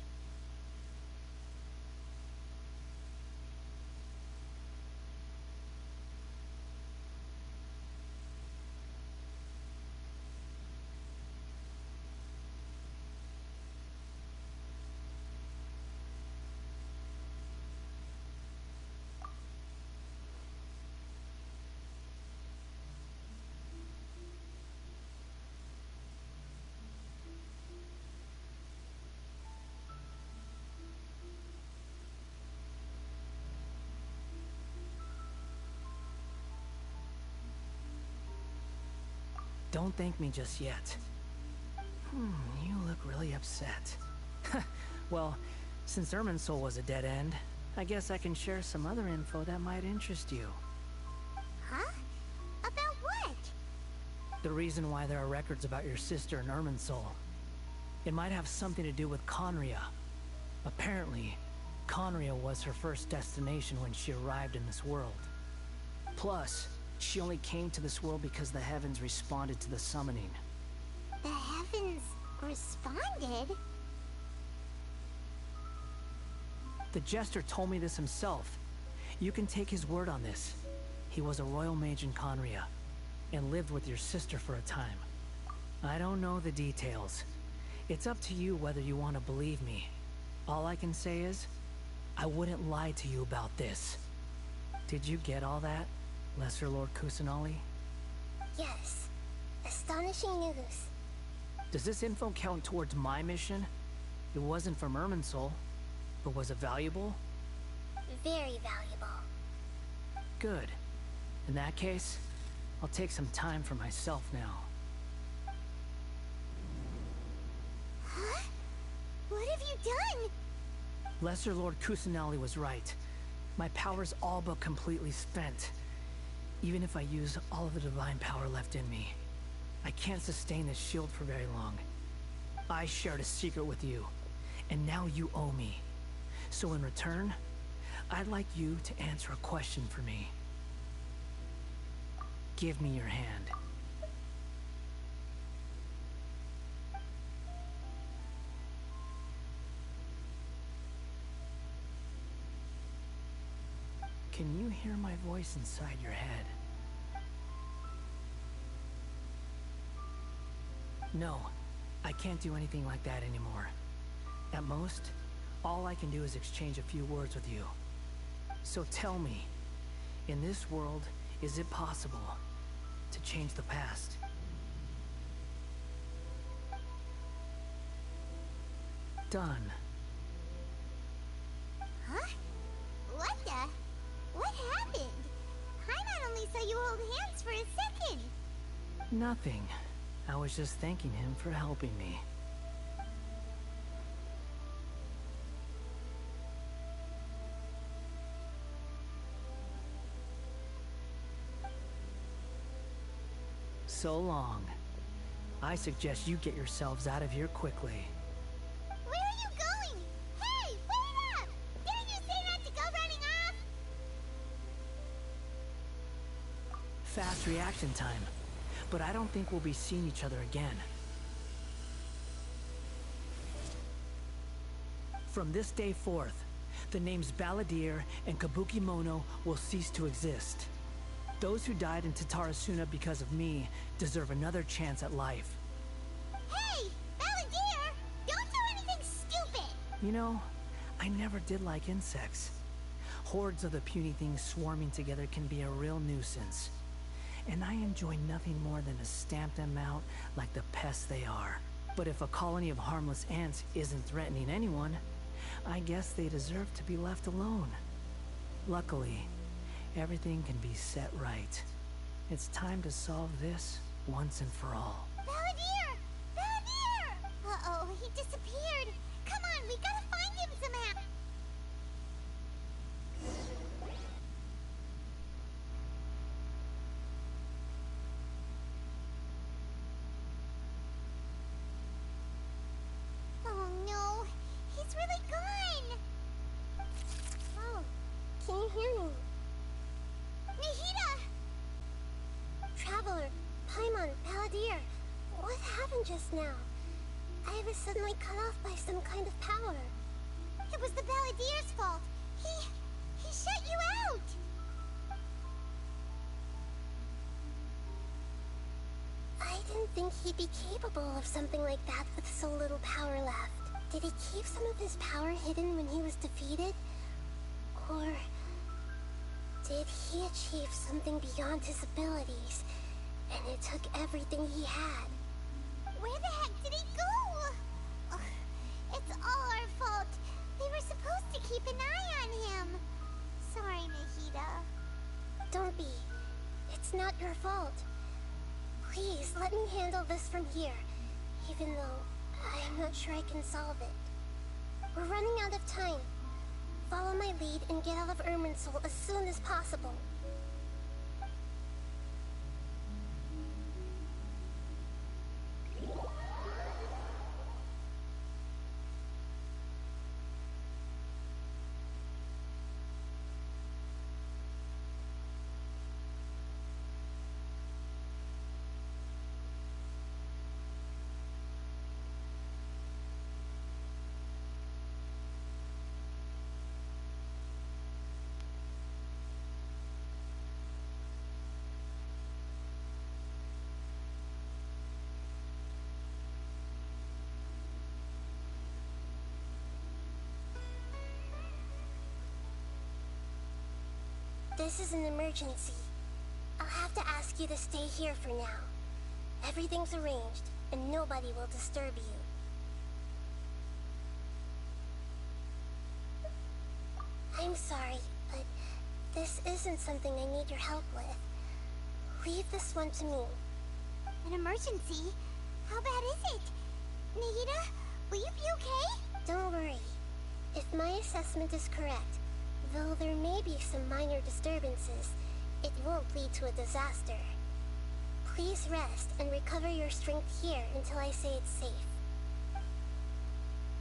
[SPEAKER 5] Don't thank me just yet. You look really upset. Well, since Irminsul was a dead end, I guess I can share some other info that might interest you.
[SPEAKER 4] Huh? About what?
[SPEAKER 5] The reason why there are records about your sister in Irminsul. It might have something to do with Conria. Apparently, Conria was her first destination when she arrived in this world. Plus, she only came to this world because the heavens responded to the summoning.
[SPEAKER 4] The heavens responded?
[SPEAKER 5] The Jester told me this himself. You can take his word on this. He was a royal mage in Conria, and lived with your sister for a time. I don't know the details. It's up to you whether you want to believe me. All I can say is, I wouldn't lie to you about this. Did you get all that, Lesser Lord Kusanali?
[SPEAKER 6] Yes. Astonishing news.
[SPEAKER 5] Does this info count towards my mission? It wasn't from Irminsul, but was it valuable?
[SPEAKER 6] Very valuable.
[SPEAKER 5] Good. In that case, I'll take some time for myself now.
[SPEAKER 4] Huh? What have you done?
[SPEAKER 5] Lesser Lord Kusanali was right. My power's all but completely spent. Even if I use all of the divine power left in me, I can't sustain this shield for very long. I shared a secret with you, and now you owe me. So in return, I'd like you to answer a question for me. Give me your hand. Can you hear my voice inside your head? No, I can't do anything like that anymore. At most, all I can do is exchange a few words with you. So tell me, in this world, is it possible to change the past? Done.
[SPEAKER 4] Huh? What the? What happened? Paimon only saw you hold hands for a second.
[SPEAKER 5] Nothing. I was just thanking him for helping me. So long. I suggest you get yourselves out of here quickly.
[SPEAKER 4] Where are you going? Hey, wait up! Didn't you say not to go running off?
[SPEAKER 5] Fast reaction time. But I don't think we'll be seeing each other again. From this day forth, the names Balladeer and Kabukimono will cease to exist. Those who died in Tatarasuna because of me deserve another chance at life.
[SPEAKER 4] Hey, Balladeer! Don't do anything stupid!
[SPEAKER 5] You know, I never did like insects. Hordes of the puny things swarming together can be a real nuisance. And I enjoy nothing more than to stamp them out like the pests they are. But if a colony of harmless ants isn't threatening anyone, I guess they deserve to be left alone. Luckily, everything can be set right. It's time to solve this once and for all.
[SPEAKER 4] Balladeer! Balladeer! Uh-oh, he disappeared. Come on, we gotta find him somehow. Oh no, he's really gone.
[SPEAKER 6] Oh, can you hear me?
[SPEAKER 4] Nahida!
[SPEAKER 6] Traveler, Paimon, Balladeer, what happened just now? I was suddenly cut off by some kind of power.
[SPEAKER 4] It was the Balladeer's fault. He shut you out.
[SPEAKER 6] I didn't think he'd be capable of something like that with so little power left. Did he keep some of his power hidden when he was defeated? Or did he achieve something beyond his abilities, and it took everything he had?
[SPEAKER 4] Where the heck did he go? Ugh, it's all our fault. We were supposed to keep an eye on him. Sorry, Nahida.
[SPEAKER 6] Don't be. It's not your fault. Please, let me handle this from here, even though I'm not sure I can solve it. We're running out of time. Follow my lead and get out of Irminsul as soon as possible. This is an emergency. I'll have to ask you to stay here for now. Everything's arranged, and nobody will disturb you. I'm sorry, but this isn't something I need your help with. Leave this one to me.
[SPEAKER 4] An emergency? How bad is it? Nahida, will you be okay?
[SPEAKER 6] Don't worry. If my assessment is correct, though there may be some minor disturbances, it won't lead to a disaster. Please rest and recover your strength here until I say it's safe.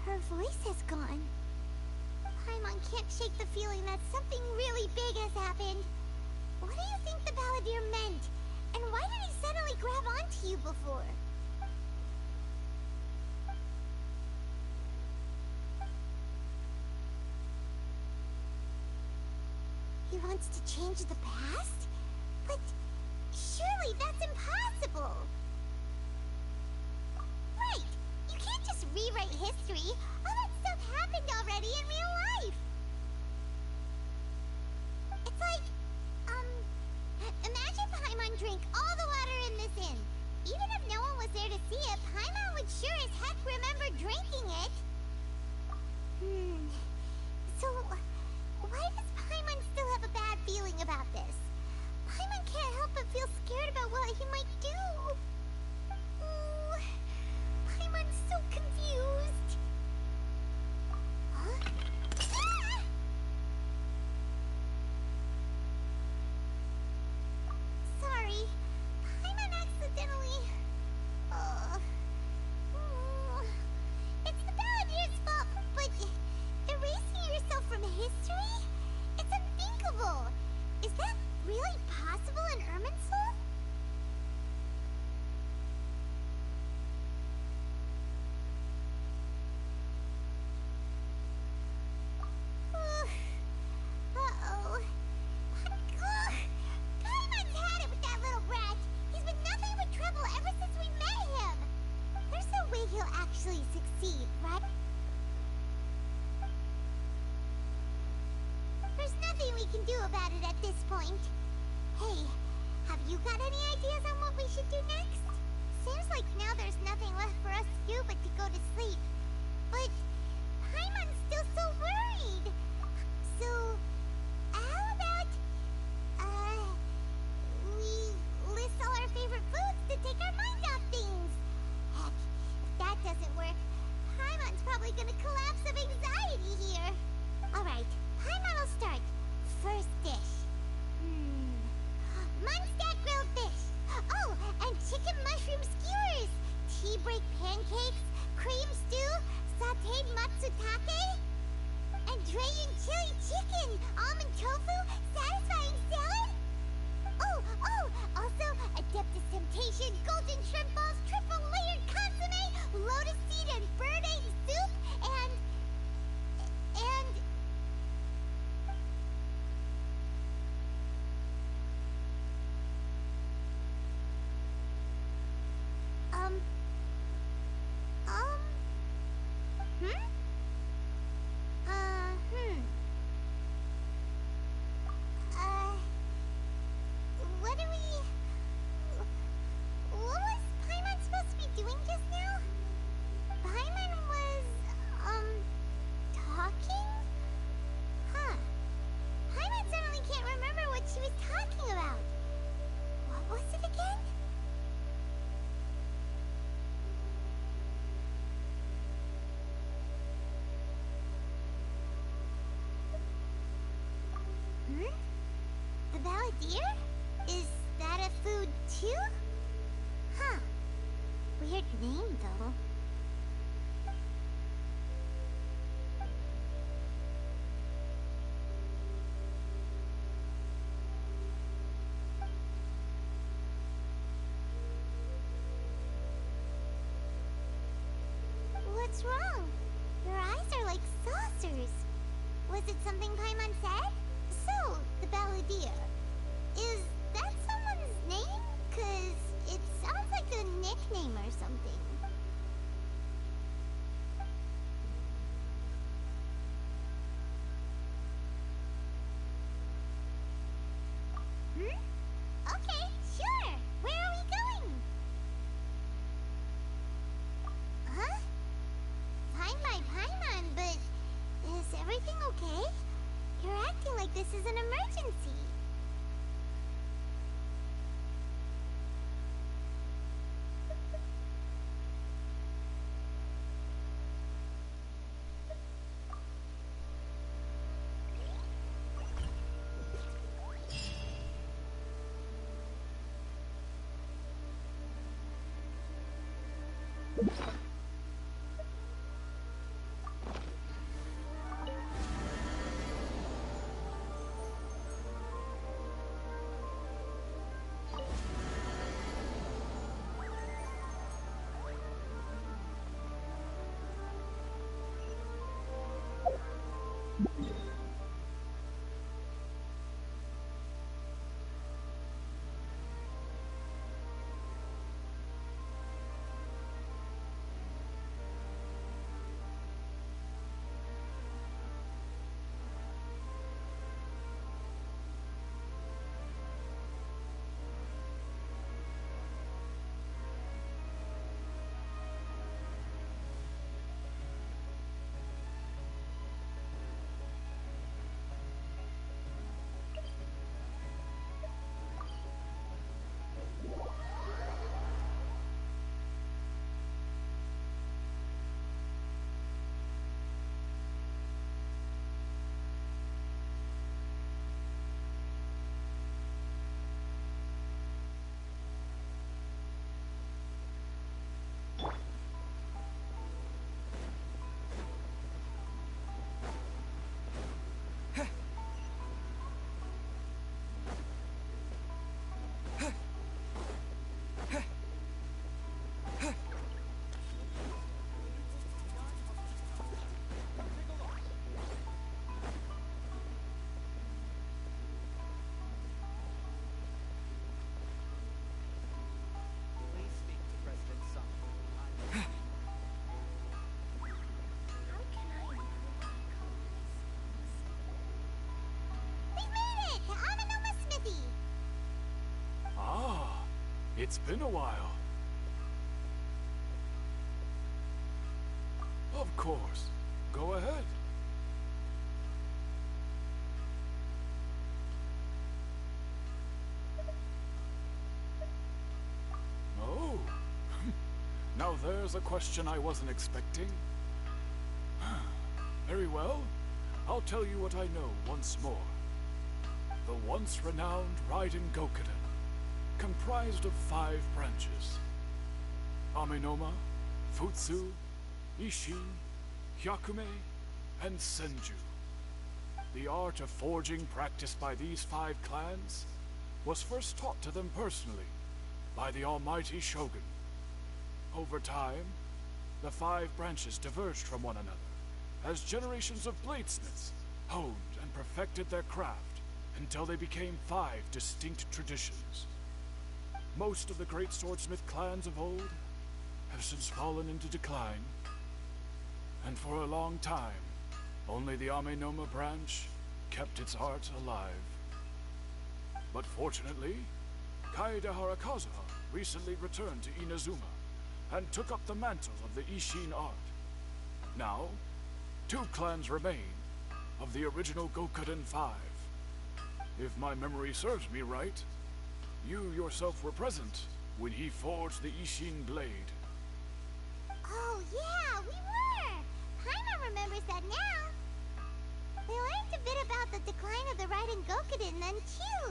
[SPEAKER 4] Her voice has gone. Paimon can't shake the feeling that something really big has happened. What do you think the Balladeer meant? And why did he suddenly grab onto you before? He wants to change the past? But surely that's impossible! Right! You can't just rewrite history! All that stuff happened already in real life! It's like, imagine Paimon drank all the water in this inn. Even if no one was there to see it, Paimon would sure as heck remember drinking it. So, why does Paimon still have a bad feeling about this? Paimon can't help but feel scared about what he might do. Ooh, Paimon's so confused. Huh? Ah! Sorry, Paimon accidentally... can do about it at this point. Hey, have you got any ideas on what we should do next? Seems like now there's nothing left for us to do but to go to sleep. But Paimon's still so worried. So, how about, we list all our favorite foods to take our mind off things? Heck, if that doesn't work, Paimon's probably gonna collapse of anxiety here. Alright, Paimon will start. First dish. Munstack grilled fish. Oh, and chicken mushroom skewers. Tea break pancakes, cream stew, sauteed matsutake, and Dragon chili chicken, almond tofu, satisfying salad. Also Adeptus Temptation, golden shrimp balls, triple layered consomme, lotus seed and bird egg soup, and what was Paimon supposed to be doing just now? Paimon was, talking? Huh. Paimon suddenly can't remember what she was talking about. What was it again? The Balladeer? Is that a food too? Huh. Weird name, though. What's wrong? Your eyes are like saucers. Was it something Paimon said? So, the Balladeer. Is that someone's name? 'Cause it sounds like a nickname or something. Okay, sure. Where are we going? Huh? Find my Paimon, but is everything okay? You're acting like this is an emergency.
[SPEAKER 10] It's been a while. Of course. Go ahead. Oh. Now there's a question I wasn't expecting. Very well. I'll tell you what I know once more. The once renowned Raiden Gokuden, comprised of 5 branches. Amenoma, Futsu, Ishin, Hyakume, and Senju. The art of forging practiced by these 5 clans was first taught to them personally by the almighty Shogun. Over time, the 5 branches diverged from one another as generations of bladesmiths honed and perfected their craft until they became 5 distinct traditions. Most of the great swordsmith clans of old have since fallen into decline, and for a long time, only the Amenoma branch kept its art alive. But fortunately, Kaedehara Kazuha recently returned to Inazuma and took up the mantle of the Ishin art. Now, 2 clans remain of the original Gokuden 5. If my memory serves me right, you yourself were present when he forged the Ishin blade.
[SPEAKER 4] Oh yeah, we were! Paimon remembers that now. They learned a bit about the decline of the Raiden Gokuden then too.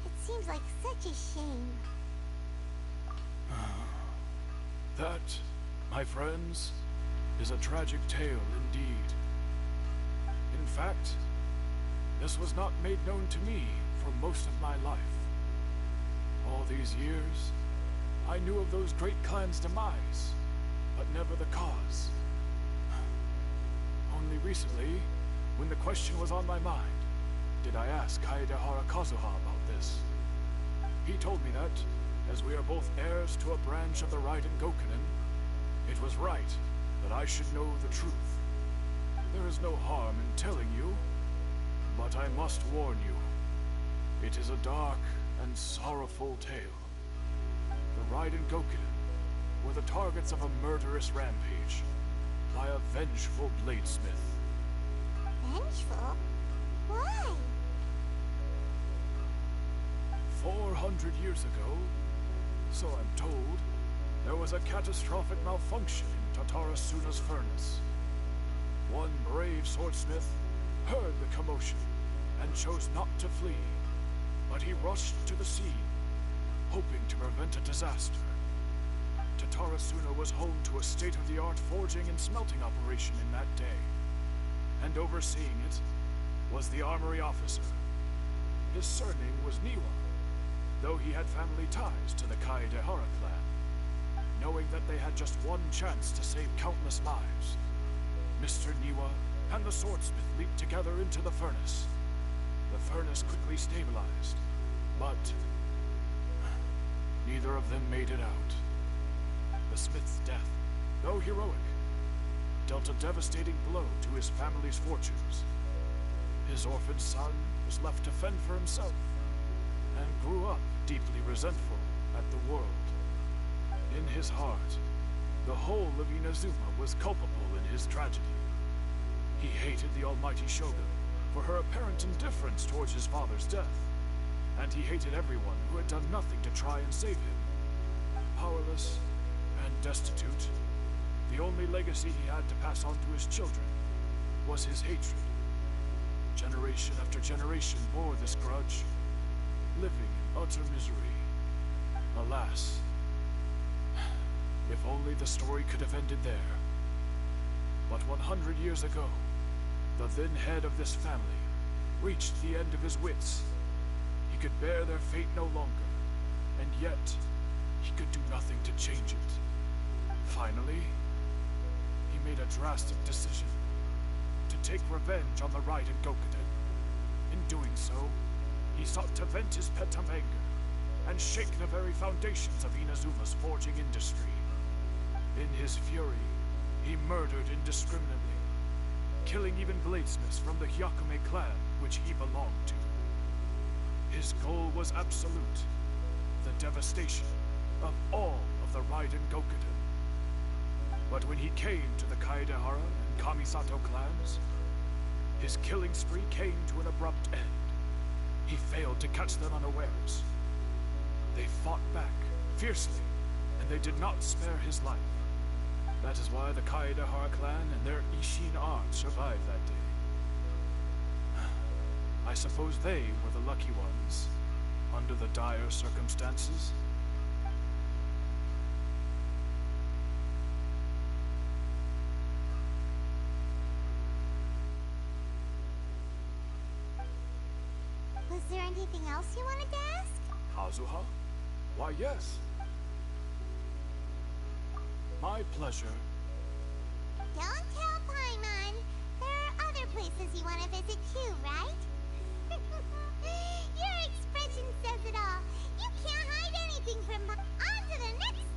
[SPEAKER 4] It seems like such a shame.
[SPEAKER 10] That, my friends, is a tragic tale indeed. In fact, this was not made known to me for most of my life. All these years, I knew of those great clans' demise, but never the cause. Only recently, when the question was on my mind, did I ask Kaedehara Kazuha about this. He told me that, as we are both heirs to a branch of the Raiden Gokunen, it was right that I should know the truth. There is no harm in telling you, but I must warn you. It is a dark and sorrowful tale. The Raiden Gokuden were the targets of a murderous rampage by a vengeful bladesmith.
[SPEAKER 4] Vengeful? Why?
[SPEAKER 10] 400 years ago, so I'm told, there was a catastrophic malfunction in Tatarasuna's furnace. One brave swordsmith heard the commotion and chose not to flee, but he rushed to the scene, hoping to prevent a disaster. Tatarasuna was home to a state-of-the-art forging and smelting operation in that day, and overseeing it was the armory officer. His surname was Niwa, though he had family ties to the Kaedehara clan. Knowing that they had just one chance to save countless lives, Mr. Niwa and the swordsmith leaped together into the furnace. The furnace quickly stabilized, but neither of them made it out. The smith's death, though heroic, dealt a devastating blow to his family's fortunes. His orphaned son was left to fend for himself, and grew up deeply resentful at the world. In his heart, the whole of Inazuma was culpable in his tragedy. He hated the almighty Shogun for her apparent indifference towards his father's death, and he hated everyone who had done nothing to try and save him. Powerless and destitute, the only legacy he had to pass on to his children was his hatred. Generation after generation bore this grudge, living in utter misery. Alas, if only the story could have ended there. But 100 years ago, the then head of this family reached the end of his wits. He could bear their fate no longer, and yet he could do nothing to change it. Finally, he made a drastic decision to take revenge on the Raiden Gokuden. In doing so, he sought to vent his pent up anger and shake the very foundations of Inazuma's forging industry. In his fury, he murdered indiscriminately, killing even bladesmiths from the Hyakume clan which he belonged to. His goal was absolute, the devastation of all of the Raiden Gokuden. But when he came to the Kaedehara and Kamisato clans, his killing spree came to an abrupt end. He failed to catch them unawares. They fought back, fiercely, and they did not spare his life. That is why the Kaedehara clan and their Ishin art survived that day. I suppose they were the lucky ones, under the dire circumstances.
[SPEAKER 4] Was there anything else you wanted to ask?
[SPEAKER 10] Kazuha? Why, yes. My pleasure.
[SPEAKER 4] Don't tell Paimon. There are other places you want to visit too, right? Your expression says it all. You can't hide anything from... On to the next